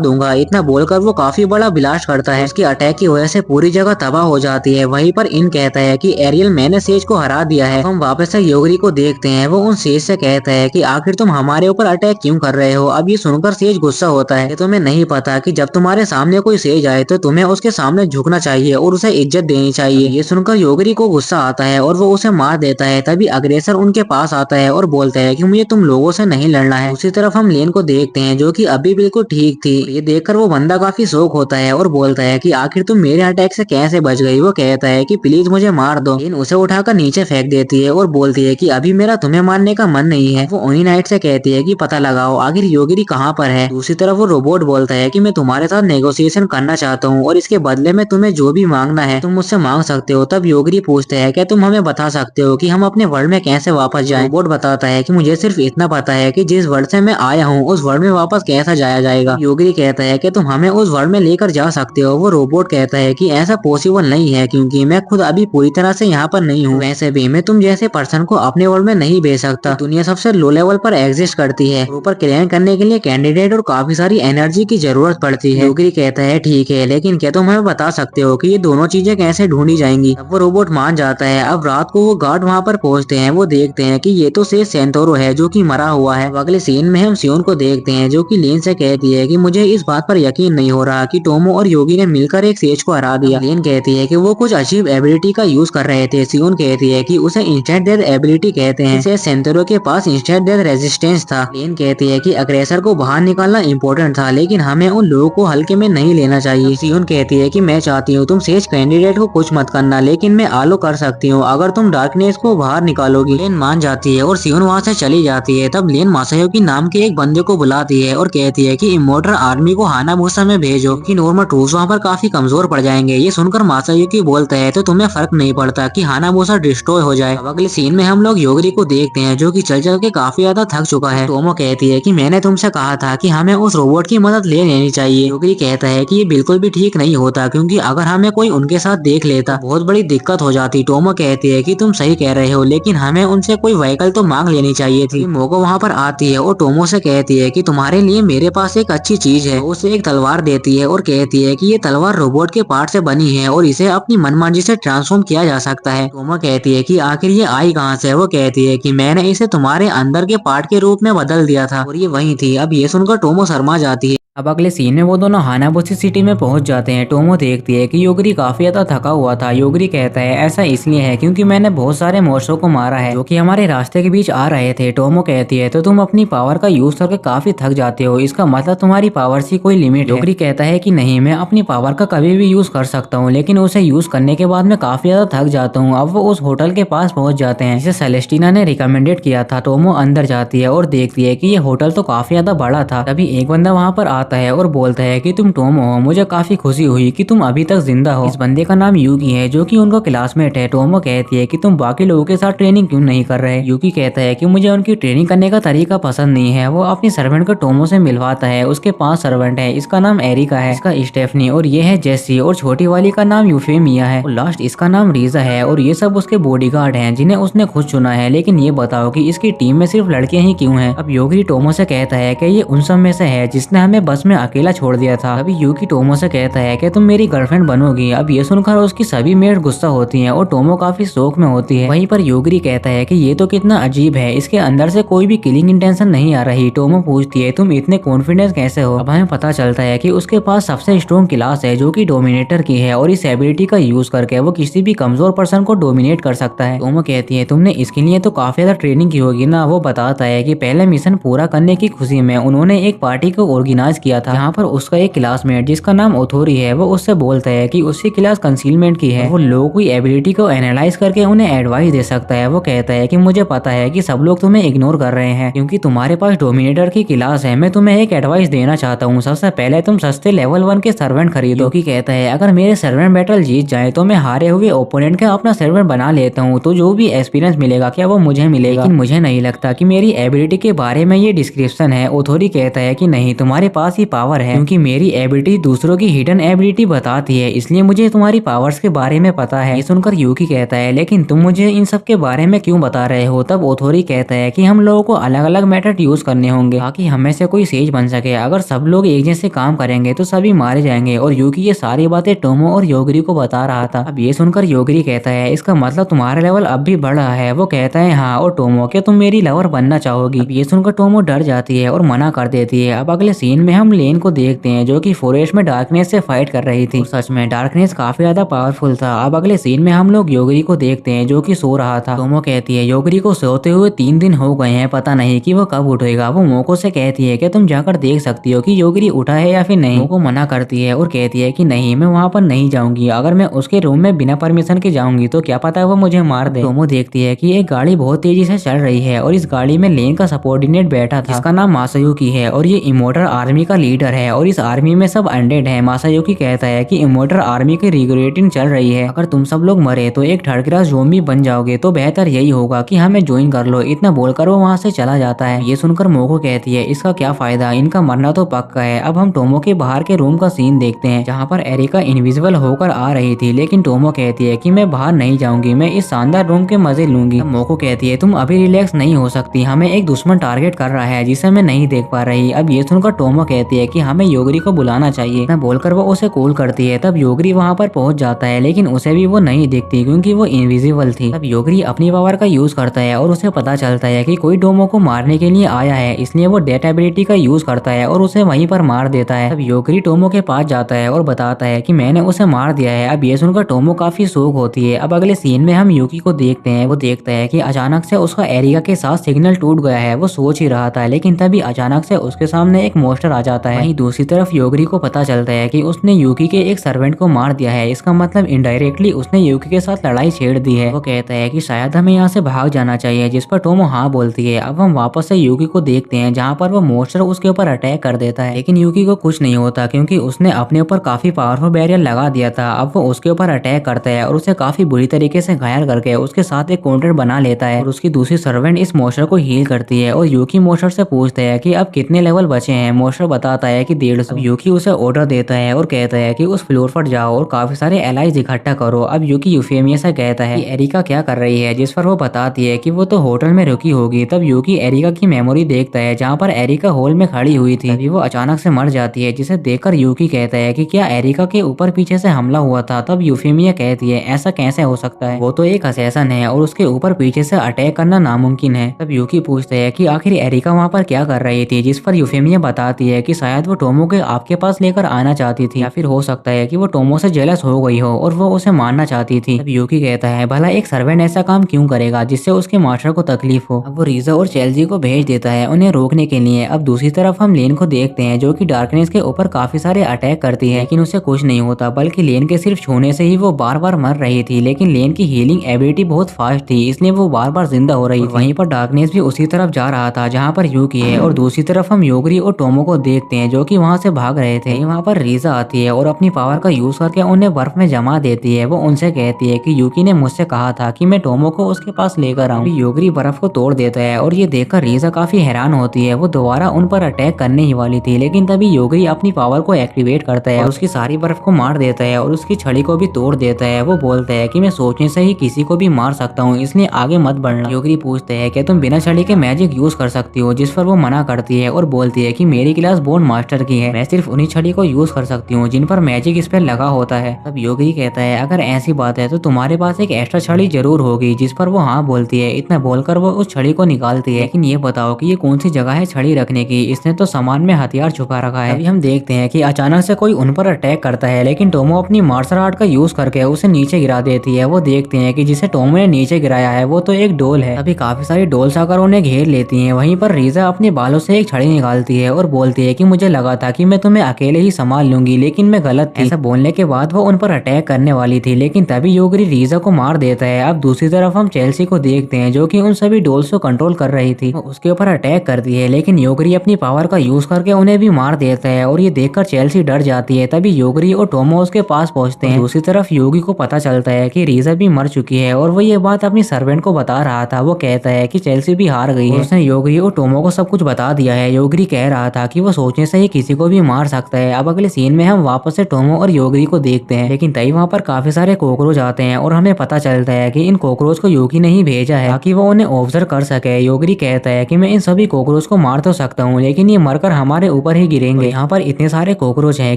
दूंगा। इतना बोलकर वो काफी बड़ा ब्लास्ट करता है। उसकी अटैक की वजह से पूरी जगह तबाह हो जाती है। वहीं पर इन कहता है कि एरियल मैंने सेज को हरा दिया है। हम वापस से योगरी को देखते हैं। वो उन सेज से कहता है कि आखिर तुम हमारे ऊपर अटैक क्यों कर रहे हो। अब ये सुनकर सेज गुस्सा होता है कि तुम्हें नहीं पता कि जब तुम्हारे सामने कोई सेज आए तो तुम्हें उसके सामने झुकना चाहिए और उसे इज्जत देनी चाहिए। ये सुनकर योगरी को गुस्सा आता है और वो उसे मार देता है। तभी अग्रेसर उनके पास आता है और बोलता है कि मुझे तुम लोगों से नहीं लड़ना है। उसी तरफ हम लेन को देखते हैं जो कि अभी बिल्कुल ठीक थी। ये देखकर वो बंदा काफी शौक होता है और बोलता है कि आखिर तुम मेरे अटैक से कैसे बच गई। वो कहता है कि प्लीज मुझे मार दो। लेन उसे उठाकर नीचे फेंक देती है और बोलती है कि अभी मेरा तुम्हें मारने का मन नहीं है। वो ओनी नाइट से कहती है कि पता लगाओ आखिर योगिरी कहाँ पर है। दूसरी तरफ वो रोबोट बोलता है कि मैं तुम्हारे साथ नेगोशिएशन करना चाहता हूँ और इसके बदले में तुम्हें जो भी मांगना है तुम मुझसे मांग सकते हो। तब योगिरी पूछता है क्या तुम हमें बता सकते हो कि हम अपने वर्ल्ड में कैसे वापस जाएं। रोबोट बताता है कि मुझे सिर्फ इतना पता है कि जिस वर्ल्ड से मैं आया हूँ उस वर्ल्ड में वापस कैसा जाया जाएगा। योगिरी कहता है कि तुम हमें उस वर्ल्ड में लेकर जा सकते हो। वो रोबोट कहता है कि ऐसा पॉसिबल नहीं है क्योंकि मैं खुद अभी पूरी तरह से यहाँ पर नहीं हूँ। वैसे भी मैं तुम जैसे पर्सन को अपने वर्ल्ड में नहीं भेज सकता। दुनिया सबसे लो लेवल पर एग्जिस्ट करती है। ऊपर क्लेम करने के लिए कैंडिडेट और काफी सारी एनर्जी की जरूरत पड़ती है। योगिरी कहता है ठीक है लेकिन क्या तुम हमें बता सकते हो कि ये दोनों चीजें कैसे ढूंढी जाएंगी। अब वो रोबोट मान जाता है। अब रात को वो गार्ड वहाँ पर पहुँचते हैं। वो देखते हैं कि ये तो सेज सेंटोरो है जो कि मरा हुआ है। अगले सीन में हम सियोन को देखते हैं जो कि लेन से कहती है कि मुझे इस बात पर यकीन नहीं हो रहा कि टोमो और योगी ने मिलकर एक सेज को हरा दिया। लेन कहती है कि वो कुछ अजीब एबिलिटी का यूज कर रहे थे। सियोन कहती है कि उसे इंस्टेंट डेथ एबिलिटी कहते हैं। इसे सेंटोरो के पास इंस्टेंट डेथ रेजिस्टेंस था। लेन कहती है कि अग्रेसर को बाहर निकालना इम्पोर्टेंट था लेकिन हमें उन लोगों को हल्के में नहीं लेना चाहिए। सियोन कहती है कि मैं चाहती हूँ तुम सेज कैंडिडेट को कुछ मत करना लेकिन मैं आलो कर सकती हूँ अगर तुम डार्कनेस को बाहर निकालोगी। लेन मान जाती है और सियोन वहाँ से चली जाती है। तब लेन मासायोकी नाम के एक बंदे को बुलाती है और कहती है कि इमोर्टल आर्मी को हानाबुसा में भेजो कि नॉर्मल ट्रूप्स वहाँ पर काफी कमजोर पड़ जाएंगे। ये सुनकर मासायोकी बोलता है तो तुम्हें फर्क नहीं पड़ता कि हानाबुसा डिस्ट्रॉय हो जाए। अब अगले सीन में हम लोग योगरी को देखते हैं जो कि चल चल के काफी ज्यादा थक चुका है। टोमो कहती है कि मैंने तुमसे कहा था कि हमें उस रोबोट की मदद ले लेनी चाहिए। योगरी कहता है कि ये बिल्कुल भी ठीक नहीं होता क्योंकि अगर हमें कोई उनके साथ देख लेता बहुत बड़ी दिक्कत हो जाती। टोमो कहती है कि तुम सही कह रहे हो लेकिन हमें उनसे कोई व्हीकल तो मांग लेनी चाहिए थी। मोको वहाँ पर आती है और टोमो से कहती है कि तुम्हारे लिए मेरे पास एक अच्छी चीज है। उसे एक तलवार देती है और कहती है कि ये तलवार रोबोट के पार्ट से बनी है और इसे अपनी मनमर्जी से ट्रांसफॉर्म किया जा सकता है। टोमो कहती है कि आखिर ये आई कहाँ से। वो कहती है कि मैंने इसे तुम्हारे अंदर के पार्ट के रूप में बदल दिया था और ये वही थी। अब ये सुनकर टोमो शर्मा जाती है। अब अगले सीन में वो दोनों हानाबुसी सिटी में पहुंच जाते हैं। टोमो देखती है कि योगरी काफी ज्यादा थका हुआ था। योगरी कहता है ऐसा इसलिए है क्योंकि मैंने बहुत सारे मॉन्स्टरों को मारा है जो कि हमारे रास्ते के बीच आ रहे थे। टोमो कहती है तो तुम अपनी पावर का यूज करके काफी थक जाते हो, इसका मतलब तुम्हारी पावर की कोई लिमिट है। योगरी कहता है कि नहीं, मैं अपनी पावर का कभी भी यूज कर सकता हूँ लेकिन उसे यूज करने के बाद मैं काफी ज्यादा थक जाता हूँ। अब वो उस होटल के पास पहुंच जाते हैं जिसे सेलेस्टिना ने रिकमेंडेड किया था। टोमो अंदर जाती है और देखती है कि ये होटल तो काफी ज्यादा बड़ा था। तभी एक बंदा वहाँ पर आता है और बोलता है कि तुम टोमो हो, मुझे काफी खुशी हुई कि तुम अभी तक जिंदा हो। इस बंदे का नाम यूकी है जो कि उनका क्लासमेट है। टोमो कहती है कि तुम बाकी लोगों के साथ ट्रेनिंग क्यों नहीं कर रहे। यूकी कहता है कि मुझे उनकी ट्रेनिंग करने का तरीका पसंद नहीं है। वो अपनी सर्वेंट को टोमो से मिलवाता है। उसके 5 सर्वेंट है। इसका नाम एरिका है, इसका स्टेफनी और ये है जेसी और छोटी वाली का नाम यूफेमिया है और लास्ट इसका नाम रीजा है। और ये सब उसके बॉडीगार्ड हैं जिन्हें उसने खुद चुना है। लेकिन ये बताओ कि इसकी टीम में सिर्फ लड़के ही क्यों हैं। अब योगी टोमो से कहता है कि ये उन सब में से है जिसने हमें बस में अकेला छोड़ दिया था। अभी यूकी टोमो से कहता है कि तुम मेरी गर्लफ्रेंड बनोगी। अब ये सुनकर उसकी सभी मेट गुस्सा होती हैं और टोमो काफी शौक में होती है। वहीं पर योगरी कहता है कि ये तो कितना अजीब है, इसके अंदर से कोई भी किलिंग इंटेंशन नहीं आ रही। टोमो पूछती है तुम इतने कॉन्फिडेंस कैसे हो। अब हमें पता चलता है कि उसके पास सबसे स्ट्रॉन्ग क्लास है जो कि डोमिनेटर की है और इस एबिलिटी का यूज करके वो किसी भी कमजोर पर्सन को डोमिनेट कर सकता है। टोमो कहती है तुमने इसके लिए तो काफी ज्यादा ट्रेनिंग की होगी ना। वो बताता है कि पहले मिशन पूरा करने की खुशी में उन्होंने एक पार्टी को ऑर्गेनाइज किया था, जहाँ पर उसका एक क्लासमेट जिसका नाम ओथोरी है वो उससे बोलता है कि उसकी क्लास कंसीलमेंट की है, वो लोगों की एबिलिटी को एनालाइज करके उन्हें एडवाइस दे सकता है। वो कहता है कि मुझे पता है कि सब लोग तुम्हें इग्नोर कर रहे हैं क्योंकि तुम्हारे पास डोमिनेटर की क्लास है। मैं तुम्हें एक एडवाइस देना चाहता हूँ, सबसे पहले तुम सस्ते लेवल 1 के सर्वेंट खरीदो। यूकी कहता है अगर मेरे सर्वेंट बैटल जीत जाए तो मैं हारे हुए ओपोनेंट का अपना सर्वेंट बना लेता हूँ, तो जो भी एक्सपीरियंस मिलेगा क्या वो मुझे मिलेगा, लेकिन मुझे नहीं लगता कि मेरी एबिलिटी के बारे में ये डिस्क्रिप्शन है। ओथोरी कहता है कि नहीं, तुम्हारे पास ही पावर है, क्योंकि मेरी एबिलिटी दूसरों की हिडन एबिलिटी बताती है, इसलिए मुझे तुम्हारी पावर्स के बारे में पता है। ये सुनकर यूकी कहता है लेकिन तुम मुझे इन सब के बारे में क्यों बता रहे हो। तब ओथोरी कहता है कि हम लोगों को अलग अलग मेथड यूज करने होंगे ताकि हमें से कोई सेज बन सके। अगर सब लोग एक जैसे काम करेंगे तो सभी मारे जाएंगे। और यूकी ये सारी बातें टोमो और योगरी को बता रहा था। अब ये सुनकर योगरी कहता है इसका मतलब तुम्हारा लेवल अब भी बढ़ रहा है। वो कहता है हाँ। और टोमो, क्या तुम मेरी लवर बनना चाहोगी। अब ये सुनकर टोमो डर जाती है और मना कर देती है। अब अगले सीन में हम लेन को देखते हैं जो कि फॉरेस्ट में डार्कनेस से फाइट कर रही थी। सच में डार्कनेस काफी ज्यादा पावरफुल था। अब अगले सीन में हम लोग योगरी को देखते हैं जो कि सो रहा था। टोमो कहती है योगरी को सोते हुए 3 दिन हो गए हैं, पता नहीं कि वो कब उठेगा। वो मोको से कहती है कि तुम जाकर देख सकती हो कि योगरी उठा है या फिर नहीं। मोको मना करती है और कहती है कि नहीं, मैं वहाँ पर नहीं जाऊंगी। अगर मैं उसके रूम में बिना परमिशन के जाऊंगी तो क्या पता वो मुझे मार दे। टोमो देखती है कि एक गाड़ी बहुत तेजी से चल रही है और इस गाड़ी में लेन का सबऑर्डिनेट बैठा था जिसका नाम मासायुकी है और ये इमोर्टल आर्मी का लीडर है और इस आर्मी में सब अनडेड है। मासायुकी कहता है कि इमोर्टल आर्मी की रिक्रूटिंग चल रही है, अगर तुम सब लोग मरे तो एक थर्ड क्लास ज़ॉम्बी बन जाओगे, तो बेहतर यही होगा कि हमें ज्वाइन कर लो। इतना बोलकर वो वहाँ से चला जाता है। ये सुनकर मोको कहती है इसका क्या फायदा, इनका मरना तो पक्का है। अब हम टोमो के बाहर के रूम का सीन देखते हैं जहाँ पर एरिका इनविजिबल होकर आ रही थी, लेकिन टोमो कहती है कि मैं बाहर नहीं जाऊंगी, मैं इस शानदार रूम के मजे लूंगी। मोको कहती है तुम अभी रिलैक्स नहीं हो सकती, हमें एक दुश्मन टारगेट कर रहा है जिसे मैं नहीं देख पा रही। अब ये सुनकर टोमो कहती है कि हमें योगरी को बुलाना चाहिए। न बोलकर वो उसे कॉल करती है। तब योगरी वहाँ पर पहुंच जाता है लेकिन उसे भी वो नहीं दिखती क्योंकि वो इनविजिबल थी। तब योगरी अपनी पावर का यूज करता है और उसे पता चलता है कि कोई टोमो को मारने के लिए आया है, इसलिए वो डेथ एबिलिटी का यूज करता है और उसे वहीं पर मार देता है। तब योगरी टोमो के पास जाता है और बताता है कि मैंने उसे मार दिया है। अब ये सुनकर टोमो काफी शौक होती है। अब अगले सीन में हम यूकी को देखते हैं। वो देखता है कि अचानक से उसका एरिका के साथ सिग्नल टूट गया है। वो सोच ही रहा था लेकिन तभी अचानक से उसके सामने एक मोस्टर आ जाता है। वहीं दूसरी तरफ योगरी को पता चलता है कि उसने यूकी के एक सर्वेंट को मार दिया है। इसका मतलब इनडायरेक्टली उसने यूकी के साथ लड़ाई छेड़ दी है। वो कहता है कि शायद हमें यहाँ से भाग जाना चाहिए, जिस पर टोमो हाँ बोलती है। अब हम वापस से यूकी को देखते हैं जहाँ पर वो मोस्टर उसके ऊपर अटैक कर देता है, लेकिन यूकी को कुछ नहीं होता क्योंकि उसने अपने ऊपर काफी पावरफुल बैरियर लगा दिया था। अब वो उसके ऊपर अटैक करता है और उसे काफी बुरी तरीके से घायल करके उसके साथ एक कॉन्ट्रैक्ट बना लेता है और उसकी दूसरी सर्वेंट इस मोस्टर को हील करती है। और यूकी मोस्टर से पूछता है कि अब कितने लेवल बचे हैं। मोस्टर बताता है कि 150। यूकी उसे ऑर्डर देता है और कहता है कि उस फ्लोर पर जाओ और काफी सारे एलाइज इकट्ठा करो। अब यूकी यूफेमिया से कहता है कि एरिका क्या कर रही है, जिस पर वो बताती है कि वो तो होटल में रुकी होगी। तब यूकी एरिका की मेमोरी देखता है जहाँ पर एरिका हॉल में खड़ी हुई थी। तभी वो अचानक से मर जाती है, जिसे देखकर यूकी कहता है कि क्या एरिका के ऊपर पीछे से हमला हुआ था। तब यूफेमिया कहती है ऐसा कैसे हो सकता है, वो तो एक असैसन है और उसके ऊपर पीछे से अटैक करना नामुमकिन है। तब यूकी पूछते है कि आखिर एरिका वहाँ पर क्या कर रही थी, जिस पर यूफेमिया बताती है कि शायद वो टोमो के आपके पास लेकर आना चाहती थी, या फिर हो सकता है कि वो टोमो से जेलस हो गई हो और वो उसे मारना चाहती थी। तब यूकी कहता है भला एक सर्वेंट ऐसा काम क्यों करेगा जिससे उसके मास्टर को तकलीफ हो। अब वो रीजा और चेल्सी को भेज देता है उन्हें रोकने के लिए। अब दूसरी तरफ हम लेन को देखते हैं जो कि डार्कनेस के ऊपर काफी सारे अटैक करती है, लेकिन उसे कुछ नहीं होता, बल्कि लेन के सिर्फ छूने से ही वो बार बार मर रही थी। लेकिन लेन की हीलिंग एबिलिटी बहुत फास्ट थी, इसलिए वो बार बार जिंदा हो रही थी। वहीं पर डार्कनेस भी उसी तरफ जा रहा था जहाँ पर यूकी है। और दूसरी तरफ हम योगरी और टोमो को देखते हैं जो कि वहाँ से भाग रहे थे। वहाँ पर रीजा आती है और अपनी पावर का यूज करके उन्हें बर्फ में जमा देती है। वो उनसे कहती है कि यूकी ने मुझसे कहा था कि मैं टोमो को उसके पास लेकर आऊं। योगरी बर्फ को तोड़ देता है और ये देखकर रीजा काफी हैरान होती है। वो दोबारा उन पर अटैक करने ही वाली थी, लेकिन तभी योगरी अपनी पावर को एक्टिवेट करता है और उसकी सारी बर्फ को मार देता है और उसकी छड़ी को भी तोड़ देता है। वो बोलता है कि मैं सोचने से ही किसी को भी मार सकता हूँ, इसलिए आगे मत बढ़ना। योगरी पूछते है कि तुम बिना छड़ी के मैजिक यूज कर सकती हो, जिस पर वो मना करती है और बोलती है कि मेरी क्लास बोन मास्टर की है, मैं सिर्फ उन्हीं छड़ी को यूज कर सकती हूँ जिन पर मैजिक स्पेल लगा होता है। तब योगरी कहता है अगर ऐसी बात है तो तुम्हारे पास एक एक्स्ट्रा छड़ी जरूर होगी, जिस पर वो हाँ बोलती है। इतना बोलकर वो उस छड़ी को निकालती है, लेकिन ये बताओ कि ये कौन सी जगह है छड़ी रखने की, इसने तो सामान में हथियार छुपा रखा है। अभी हम देखते हैं कि अचानक से कोई उन पर अटैक करता है, लेकिन टोमो अपनी मार्शल आर्ट का यूज करके उसे नीचे गिरा देती है। वो देखते हैं कि जिसे टोमो ने नीचे गिराया है वो तो एक डोल है। अभी काफी सारी डोल्स आकर उन्हें घेर लेती हैं। वहीं पर रीजा अपने बालों से एक छड़ी निकालती है और बोलती है है कि मुझे लगा था कि मैं तुम्हें अकेले ही संभाल लूंगी, लेकिन मैं गलत थी। ऐसा बोलने के बाद वो उन पर अटैक करने वाली थी, लेकिन तभी योगरी रीजा को मार देता है। अब दूसरी तरफ हम चेल्सी को देखते हैं जो कि उन सभी डॉल्स को कंट्रोल कर रही थी। वो उसके ऊपर अटैक करती है, लेकिन योगरी अपनी पावर का यूज करके उन्हें भी मार देता है और ये देखकर चेल्सी डर जाती है। तभी योगरी और टोमो उसके पास पहुंचते हैं। दूसरी तरफ योगी को पता चलता है कि रीजा भी मर चुकी है और वो ये बात अपनी सर्वेंट को बता रहा था। वो कहता है कि चेल्सी भी हार गई है। उसने योगी और टोमो को सब कुछ बता दिया है। योगी कह रहा था कि वो सोचने से ही किसी को भी मार सकता है। अब अगले सीन में हम वापस से टोमो और योगी को देखते हैं, लेकिन तभी वहाँ पर काफी सारे कॉकरोच आते हैं और हमें पता चलता है कि इन कॉकरोच को योगी ने ही भेजा है ताकि वो उन्हें ऑब्जर्व कर सके। योगी कहता है कि मैं इन सभी कॉकरोच को मार तो सकता हूँ, लेकिन ये मरकर हमारे ऊपर ही गिरेंगे। यहाँ पर इतने सारे कॉकरोच हैं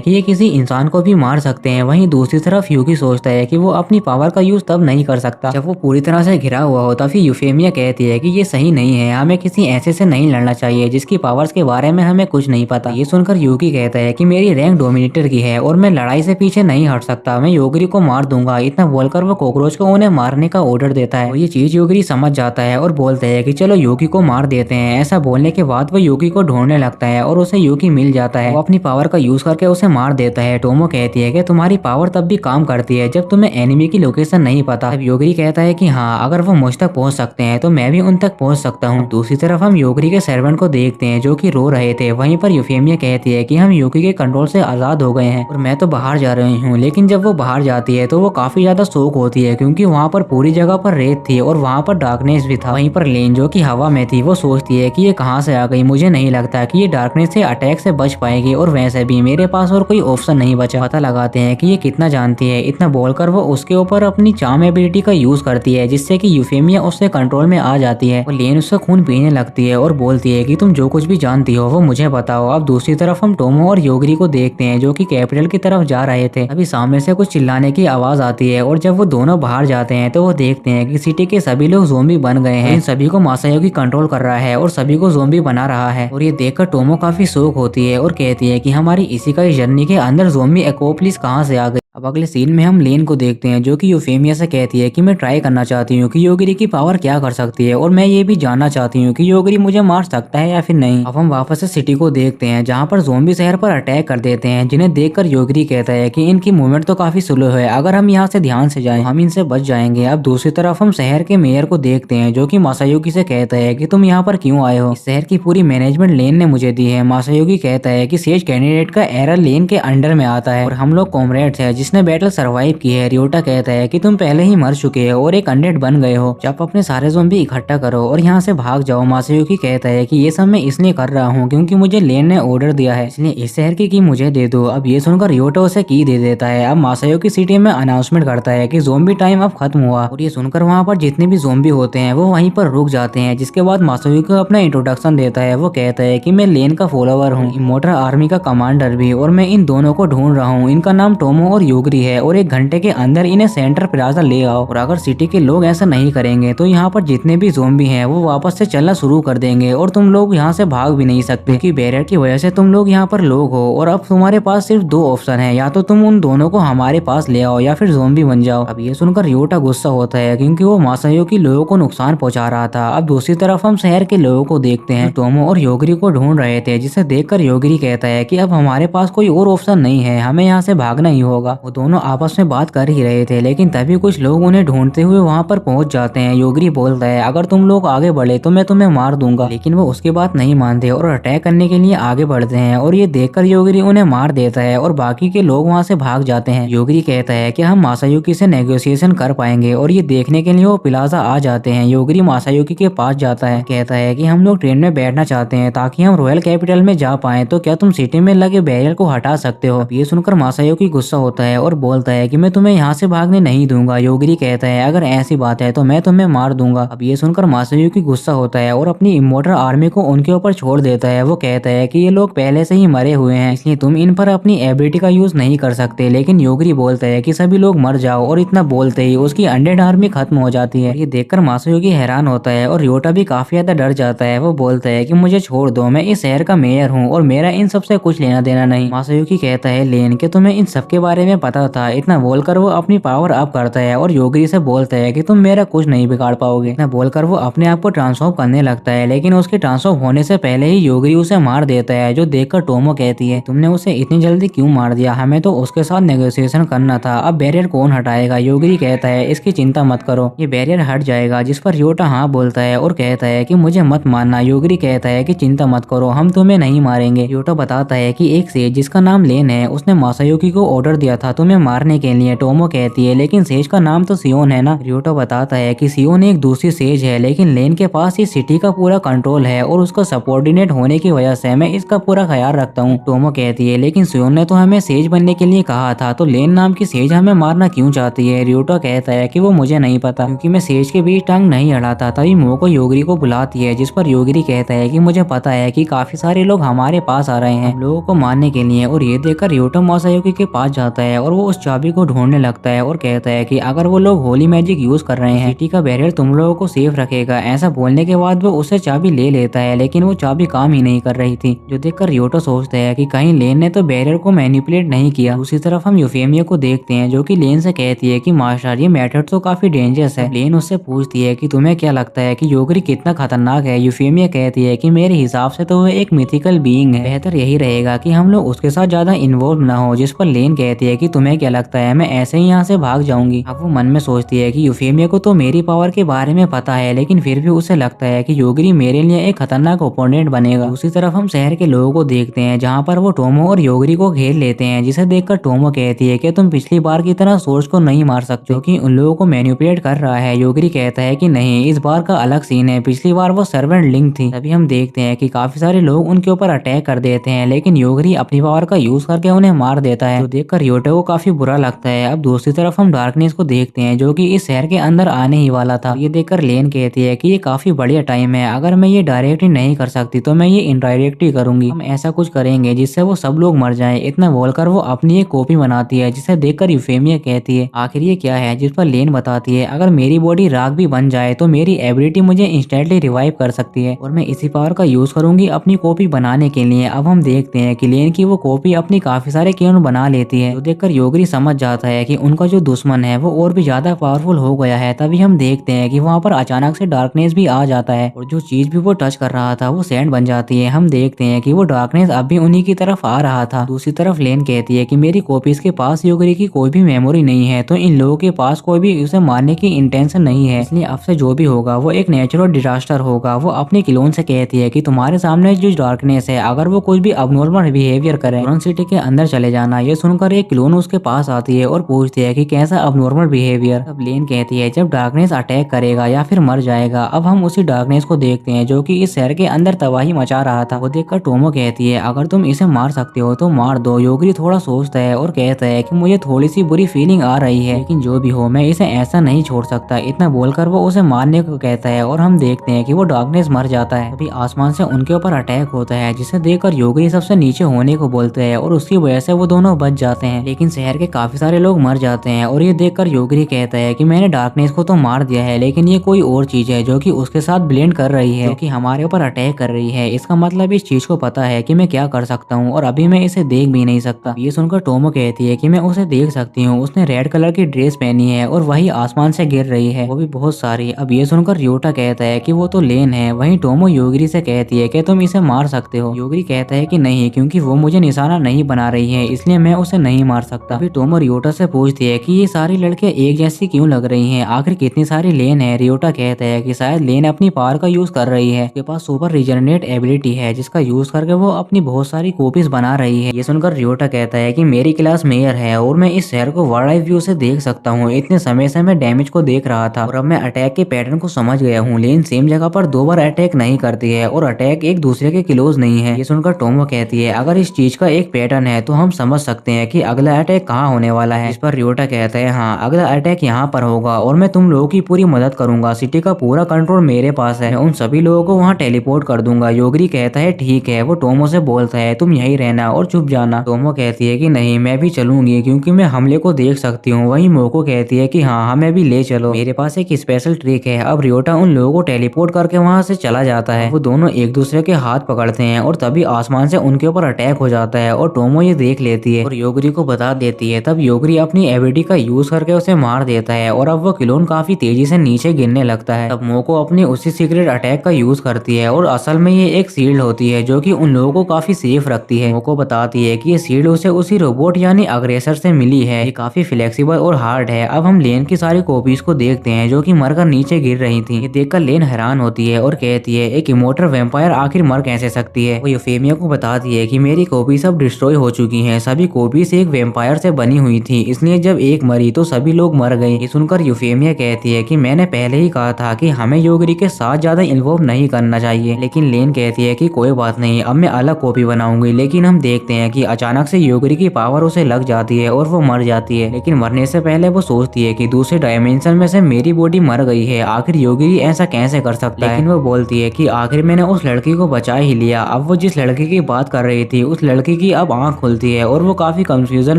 कि ये किसी इंसान को भी मार सकते हैं। वहीं दूसरी तरफ योगी सोचता है कि वो अपनी पावर का यूज तब नहीं कर सकता जब वो पूरी तरह से घिरा हुआ हो। तभी यूफेमिया कहती है कि ये सही नहीं है, हमें किसी ऐसे से नहीं लड़ना चाहिए जिसकी पावर्स के बारे में हमें कुछ नहीं पता। ये सुनकर योगी कहता है कि मेरी रैंक डोमिनेटर की है और मैं लड़ाई से पीछे नहीं हट सकता, मैं योगी को मार दूंगा। इतना बोलकर वो कॉकरोच को उन्हें मारने का ऑर्डर देता है और ये चीज योगी समझ जाता है और बोलता है कि चलो योगी को मार देते हैं। ऐसा बोलने के बाद वो योगी को ढूंढने लगता है और उसे योगी मिल जाता है। वो अपनी पावर का यूज करके उसे मार देता है। टोमो कहती है कि तुम्हारी पावर तब भी काम करती है जब तुम्हें एनिमी की लोकेशन नहीं पता। अब योगी कहता है कि हाँ, अगर वो मुझ तक पहुंच सकते हैं तो मैं भी उन तक पहुंच सकता हूँ। दूसरी तरफ हम योगी के सर्वेंट को देखते हैं जो कि रो रहे थे। वहीं पर यूफेमिया कहती है कि हम योगी के कंट्रोल से आजाद हो गए हैं और मैं तो बाहर जा रही हूँ। लेकिन जब वो बाहर जाती है तो वो काफी ज्यादा शौक होती है क्योंकि वहाँ पर पूरी जगह पर रेत थी और वहाँ पर डार्कनेस भी था। वहीं पर लेन जो कि हवा में थी वो सोचती है कि ये कहाँ से आ गई, मुझे नहीं लगता कि ये डार्कनेस से अटैक से बच पाएगी और वैसे भी मेरे पास और कोई ऑप्शन नहीं बचा। पता लगाते हैं कि ये कितना जानती है। इतना बोलकर वो उसके ऊपर अपनी चार्म एबिलिटी का यूज करती है जिससे कि यूफेमिया उससे कंट्रोल में आ जाती है और लेन उसका खून पीने लगती है और बोलती है कि तुम जो कुछ भी जानती हो वो मुझे बताओ। अब दूसरी तरफ हम टोमो और योगी को देखते हैं जो कि कैपिटल की तरफ जा रहे थे। अभी सामने से कुछ चिल्लाने की आवाज आती है और जब वो दोनों बाहर जाते हैं तो वो देखते हैं कि सिटी के सभी लोग ज़ोंबी बन गए हैं। इन सभी को मासायोगी कंट्रोल कर रहा है और सभी को ज़ोंबी बना रहा है और ये देखकर टोमो काफी शौक होती है और कहती है कि हमारी इसी का जर्नी के अंदर ज़ोंबी एकोपलिस कहाँ से आ गई। अब अगले सीन में हम लेन को देखते हैं जो कि यूफेमिया से कहती है कि मैं ट्राई करना चाहती हूँ कि योगी की पावर क्या कर सकती है और मैं ये भी जानना चाहती हूँ कि योगी मुझे मार सकता है या फिर नहीं। अब हम वापस से सिटी को देखते हैं जहाँ पर ज़ोंबी शहर पर अटैक कर देते हैं, जिन्हें देखकर योगी कहता है कि इनकी मूवमेंट तो काफी स्लो है, अगर हम यहाँ से ध्यान से जाएं हम इनसे बच जाएंगे। अब दूसरी तरफ हम शहर के मेयर को देखते हैं जो कि मासायोगी से कहता है कि तुम यहाँ पर क्यों आए हो, इस शहर की पूरी मैनेजमेंट लेन ने मुझे दी है। मासायोगी कहता है कि सेज कैंडिडेट का एरर लेन के अंडर में आता है और हम लोग कॉमरेड्स है जिसने बैटल सर्वाइव की है। रियोटा कहता है कि तुम पहले ही मर चुके हो और एक अनडेड बन गए हो, जब अपने सारे ज़ोंबी इकट्ठा करो और यहाँ से भाग जाओ। मासायोगी कहता है कि ये सब मैं इसलिए कर रहा हूँ क्योंकि मुझे लेन ने ऑर्डर दिया है, इसलिए इस शहर की की मुझे दे दो। अब ये सुनकर रियोटा उसे की दे देता है। अब मासायोगी सिटी में अनाउंसमेंट करता है कि ज़ोंबी टाइम अब खत्म हुआ और ये सुनकर वहाँ पर जितने भी ज़ोंबी होते हैं वो वहीं पर रुक जाते हैं। जिसके बाद मासायोगी को अपना इंट्रोडक्शन देता है। वो कहता है कि मैं लेन का फॉलोवर हूँ, इमोर्टल आर्मी का कमांडर भी, और मैं इन दोनों को ढूंढ रहा हूँ। इनका नाम टोमो और योगी है और 1 घंटे के अंदर इन्हें सेंटर प्लाजा ले आओ। और अगर सिटी के लोग ऐसा नहीं करेंगे तो यहाँ पर जितने भी ज़ोंबी हैं वो वापस से चलना शुरू कर देंगे और तुम लोग यहाँ से भाग भी नहीं सकते क्योंकि बैरियर की वजह से तुम लोग यहाँ पर लोग हो और अब तुम्हारे पास सिर्फ 2 ऑप्शन है, या तो तुम उन दोनों को हमारे पास ले आओ या फिर ज़ोंबी बन जाओ। अब ये सुनकर रियोटा गुस्सा होता है क्योंकि वो मासायोगी लोगों को नुकसान पहुंचा रहा था। अब दूसरी तरफ हम शहर के लोगों को देखते हैं टोमो और योगी को ढूंढ रहे थे, जिसे देखकर योगी कहता है कि अब हमारे पास कोई और ऑप्शन नहीं है, हमें यहाँ से भागना ही होगा। वो दोनों आपस में बात कर ही रहे थे लेकिन तभी कुछ लोग उन्हें ढूंढते हुए वहाँ पर पहुंच जाते हैं। योगी बोलता है अगर तुम लोग आगे बढ़े तो मैं तुम्हें मार दूंगा, लेकिन वो उसकी बात नहीं मानते और अटैक करने के लिए आगे बढ़ते हैं और ये देखकर योगी उन्हें मार देता है और बाकी के लोग वहाँ से भाग जाते हैं। योगी कहता है कि हम मासायोगी से नेगोशिएशन कर पाएंगे और ये देखने के लिए वो प्लाजा आ जाते हैं। योगी मासायोगी के पास जाता है, कहता है कि हम लोग ट्रेन में बैठना चाहते हैं ताकि हम रॉयल कैपिटल में जा पाए, तो क्या तुम सिटी में लगे बैरियर को हटा सकते हो। अब ये सुनकर मासायोगी गुस्सा होता है और बोलता है कि मैं तुम्हें यहाँ से भागने नहीं दूंगा। योगी कहता है अगर ऐसी बात है तो मैं तुम्हें मार दूंगा। अब ये सुनकर मासायोगी गुस्सा होता है और अपनी इमोर्टल आर्मी को उनके ऊपर छोड़ देता है। वो कहता है कि ये लोग पहले से ही मरे हुए हैं, इसलिए तुम इन पर अपनी एबिलिटी का यूज नहीं कर सकते। लेकिन योगी बोलता है कि सभी लोग मर जाओ और इतना बोलते ही उसकी अनडेड आर्मी खत्म हो जाती है। ये देखकर मासायोगी हैरान होता है और रियोटा भी काफी ज्यादा डर जाता है। वो बोलता है कि मुझे छोड़ दो, मैं इस शहर का मेयर हूँ और मेरा इन सबसे कुछ लेना देना नहीं। मासायोगी कहता है लेन के तुम्हें इन सब के बारे में पता था। इतना बोलकर वो अपनी पावर अप करता है और योगरी से बोलता है कि तुम मेरा कुछ नहीं बिगाड़ पाओगे। इतना बोलकर वो अपने आप को ट्रांसफॉर्म करने लगता है, लेकिन उसके ट्रांसफॉर्म होने से पहले ही योगरी उसे मार देता है, जो देखकर टोमो कहती है तुमने उसे इतनी जल्दी क्यों मार दिया, हमें तो उसके साथ नेगोशिएशन करना था। अब बैरियर कौन हटाएगा? योगरी कहता है इसकी चिंता मत करो, ये बैरियर हट जाएगा। जिस पर रियोटा हाँ बोलता है और कहता है कि मुझे मत मारना। योगरी कहता है कि चिंता मत करो, हम तुम्हें नहीं मारेंगे। रियोटा बताता है कि एक सेज जिसका नाम लेन है उसने मासायोकी को ऑर्डर दिया था तुम्हें मारने के लिए। टोमो कहती है लेकिन सेज का नाम तो सियोन है ना। रियोटा बताता है कि सियोन एक दूसरी सेज है, लेकिन लेन के पास इस सिटी का पूरा कंट्रोल है और उसका सबऑर्डिनेट होने की वजह से मैं इसका पूरा ख्याल रखता हूँ। टोमो कहती है लेकिन सियोन ने तो हमें सेज बनने के लिए कहा था, तो लेन नाम की सेज हमें मारना क्यों चाहती है? रियोटा कहता है कि वो मुझे नहीं पता, क्योंकि मैं सेज के बीच टांग नहीं अड़ाता। तभी मोको योगरी को बुलाती है, जिस पर योगरी कहता है कि मुझे पता है कि काफी सारे लोग हमारे पास आ रहे हैं हम लोगों को मारने के लिए। और ये देखकर रियोटा मासायोकी के पास जाता है और वो उस चाबी को ढूंढने लगता है और कहता है कि अगर वो लोग होली मैजिक यूज कर रहे हैं सिटी का बैरियर तुम लोगों को सेफ रखेगा। ऐसा बोलने के बाद वो उससे चाबी ले लेता है, लेकिन वो चाबी काम ही नहीं कर रही थी, जो देखकर रियोटा सोचता है कि कहीं लेन ने तो बैरियर को मैनिपुलेट नहीं किया। दूसरी तरफ हम यूफेमिया को देखते हैं, जो कि लेन से कहती है कि मास्टर ये मेथड तो काफी डेंजरस है। लेन उससे पूछती है कि तुम्हें क्या लगता है कि योगरी कितना खतरनाक है? यूफेमिया कहती है कि मेरे हिसाब से तो वो एक मिथिकल बीइंग है, बेहतर यही रहेगा कि हम लोग उसके साथ ज्यादा इन्वॉल्व ना हो। जिस पर लेन कहती है कि तुम्हें क्या लगता है मैं ऐसे ही यहाँ से भाग जाऊंगी? अब वो मन में सोचती है कि यूफेमिया को तो मेरी पावर के बारे में पता है, लेकिन फिर भी उसे लगता है कि योगरी मेरे लिए एक खतरनाक ओपोनेंट बनेगा। दूसरी तरफ हम शहर के लोगों को देखते हैं, जहाँ पर वो टोमो और योगरी को घेर लेते हैं, जिसे देखकर टोमो कहती है कि तुम पिछली बार की तरह सोर्स को नहीं मार सकते, क्योंकि उन लोगों को मैनिपुलेट कर रहा है। योगरी कहता है कि नहीं, इस बार का अलग सीन है, पिछली बार वो सर्वेंट लिंक थी। तभी हम देखते हैं कि काफी सारे लोग उनके ऊपर अटैक कर देते हैं, लेकिन योगरी अपनी पावर का यूज करके उन्हें मार देता है, जो देखकर रियोटा को काफी बुरा लगता है। अब दूसरी तरफ हम डार्कनेस को देखते हैं, जो कि इस शहर के अंदर आने ही वाला था। ये देखकर लेन कहती है कि ये काफी बढ़िया टाइम है, अगर मैं ये डायरेक्टली नहीं कर सकती तो मैं ये इनडायरेक्टली करूंगी। हम ऐसा कुछ करेंगे जिससे वो सब लोग मर जाएं। इतना बोलकर वो अपनी एक कॉपी बनाती है, जिसे देखकर यूफेमिया कहती है आखिर ये क्या है? जिस पर लेन बताती है अगर मेरी बॉडी राख भी बन जाए तो मेरी एबिलिटी मुझे इंस्टेंटली रिवाइव कर सकती है और मैं इसी पावर का यूज करूंगी अपनी कॉपी बनाने के लिए। अब हम देखते हैं कि लेन की वो कॉपी अपनी काफी सारे क्लोन बना लेती है, तो देखकर योगरी समझ जाता है कि उनका जो दुश्मन है वो और भी ज्यादा पावरफुल हो गया है। तभी हम देखते हैं कि वहाँ पर अचानक से डार्कनेस भी आ जाता है और जो चीज भी वो टच कर रहा था वो सैंड बन जाती है। हम देखते हैं कि वो डार्कनेस अब भी उन्हीं की तरफ आ रहा था। दूसरी तरफ लेन कहती है कि मेरी कॉपीज के पास योगरी की कोई भी मेमोरी नहीं है, तो इन लोगों के पास कोई भी उसे मारने की इंटेंशन नहीं है, इसलिए अब से जो भी होगा वो एक नेचुरल डिजास्टर होगा। वो अपने क्लोन से कहती है कि तुम्हारे सामने जो डार्कनेस है अगर वो कुछ भी अबनॉर्मल बिहेवियर करे तुरंत सिटी के अंदर चले जाना। ये सुनकर एक क्लोन उसके पास आती है और पूछती है कि कैसा अबनॉर्मल बिहेवियर? अब लेन कहती है जब डार्कनेस अटैक करेगा या फिर मर जाएगा। अब हम उसी डार्कनेस को देखते हैं जो कि इस शहर के अंदर तबाही मचा रहा था। वो देखकर टोमो कहती है अगर तुम इसे मार सकते हो तो मार दो। योगरी थोड़ा सोचता है और कहता है कि मुझे थोड़ी सी बुरी फीलिंग आ रही है, लेकिन जो भी हो मैं इसे ऐसा नहीं छोड़ सकता। इतना बोलकर वो उसे मारने को कहता है और हम देखते हैं कि वो डार्कनेस मर जाता है। अभी आसमान से उनके ऊपर अटैक होता है, जिसे देखकर योगरी सबसे नीचे होने को बोलते हैं और उसकी वजह से वो दोनों बच जाते हैं, लेकिन शहर के काफी सारे लोग मर जाते हैं। और ये देखकर योगरी कहता है कि मैंने डार्कनेस को तो मार दिया है, लेकिन ये कोई और चीज है जो कि उसके साथ ब्लेंड कर रही है, जो कि हमारे ऊपर अटैक कर रही है। इसका मतलब इस चीज को पता है कि मैं क्या कर सकता हूँ और अभी मैं इसे देख भी नहीं सकता। ये सुनकर टोमो कहती है कि मैं उसे देख सकती हूँ, उसने रेड कलर की ड्रेस पहनी है और वही आसमान से गिर रही है, वो भी बहुत सारी। अब ये सुनकर रियोटा कहता है कि वो तो लेन है। वहीं टोमो योगरी से कहती है कि तुम इसे मार सकते हो। योगरी कहता है कि नहीं, क्योंकि वो मुझे निशाना नहीं बना रही है, इसलिए मैं उसे नहीं मार सकता। अभी टोमो रियोटा से पूछती है कि ये सारी लड़कियां एक जैसी क्यों लग रही हैं, आखिर कितनी सारी लेन है? रियोटा कहता है कि शायद लेन अपनी पावर का यूज कर रही है, उसके पास सुपर रिजनरेट एबिलिटी है जिसका यूज करके वो अपनी बहुत सारी कॉपीज बना रही है। ये सुनकर रियोटा कहता है कि मेरी क्लास मेयर है और मैं इस शहर को वर्ल्ड लाइफ व्यू से देख सकता हूँ। इतने समय से मैं डैमेज को देख रहा था और अब मैं अटैक के पैटर्न को समझ गया हूँ। लेन सेम जगह पर 2 बार अटैक नहीं करती है और अटैक एक दूसरे के क्लोज नहीं है। ये सुनकर टोमो कहती है अगर इस चीज का एक पैटर्न है तो हम समझ सकते हैं कि अगला अटैक कहाँ होने वाला है। इस पर रियोटा कहता है हाँ, अगला अटैक यहाँ पर होगा और मैं तुम लोगों की पूरी मदद करूंगा। सिटी का पूरा कंट्रोल मेरे पास है, मैं उन सभी लोगों को वहाँ टेलीपोर्ट कर दूंगा। योगरी कहता है ठीक है। वो टोमो से बोलता है तुम यही रहना और चुप जाना। टोमो कहती है कि नहीं, मैं भी चलूंगी क्योंकि मैं हमले को देख सकती हूँ। वहीं मोको कहती है कि हाँ, हमें भी ले चलो, मेरे पास एक स्पेशल ट्रिक है। अब रियोटा उन लोगों को टेलीपोर्ट करके वहाँ से चला जाता है। वो दोनों एक दूसरे के हाथ पकड़ते हैं और तभी आसमान से उनके ऊपर अटैक हो जाता है और टोमो ये देख लेती है और योगरी को बता बता देती है। तब योगरी अपनी एबिलिटी का यूज करके उसे मार देता है और अब वो क्लोन काफी तेजी से नीचे गिरने लगता है। तब मोको अपनी उसी सीक्रेट अटैक का यूज करती है और असल में ये एक शील्ड होती है जो कि उन लोगों को काफी सेफ रखती है। मोको बताती है कि ये शील्ड उसे उसी रोबोट यानी अग्रेसर से मिली है। ये काफी फ्लेक्सिबल और हार्ड है। अब हम लेन की सारी कॉपीज को देखते हैं जो कि मरकर नीचे गिर रही थी। ये देखकर लेन हैरान होती है और कहती है एक इमोर्टल वैम्पायर आखिर मर कैसे सकती है। वो यूफेमिया को बताती है कि मेरी कॉपी सब डिस्ट्रॉय हो चुकी हैं। सभी कॉपीज एक वैम्पायर से बनी हुई थी, इसलिए जब एक मरी तो सभी लोग मर गए। ये सुनकर यूफेमिया कहती है कि मैंने पहले ही कहा था कि हमें योगरी के साथ ज्यादा इन्वॉल्व नहीं करना चाहिए। लेकिन लेन कहती है कि कोई बात नहीं, अब मैं अलग कॉपी बनाऊंगी। लेकिन हम देखते हैं कि अचानक से योगरी की पावर उसे लग जाती है और वो मर जाती है। लेकिन मरने से पहले वो सोचती है कि दूसरे डायमेंशन में से मेरी बॉडी मर गई है, आखिर योगरी ऐसा कैसे कर सकता है। लेकिन वो बोलती है कि आखिर मैंने उस लड़की को बचा ही लिया। अब वो जिस लड़की की बात कर रही थी उस लड़की की अब आंख खुलती है और वो काफी कंफ्यूजन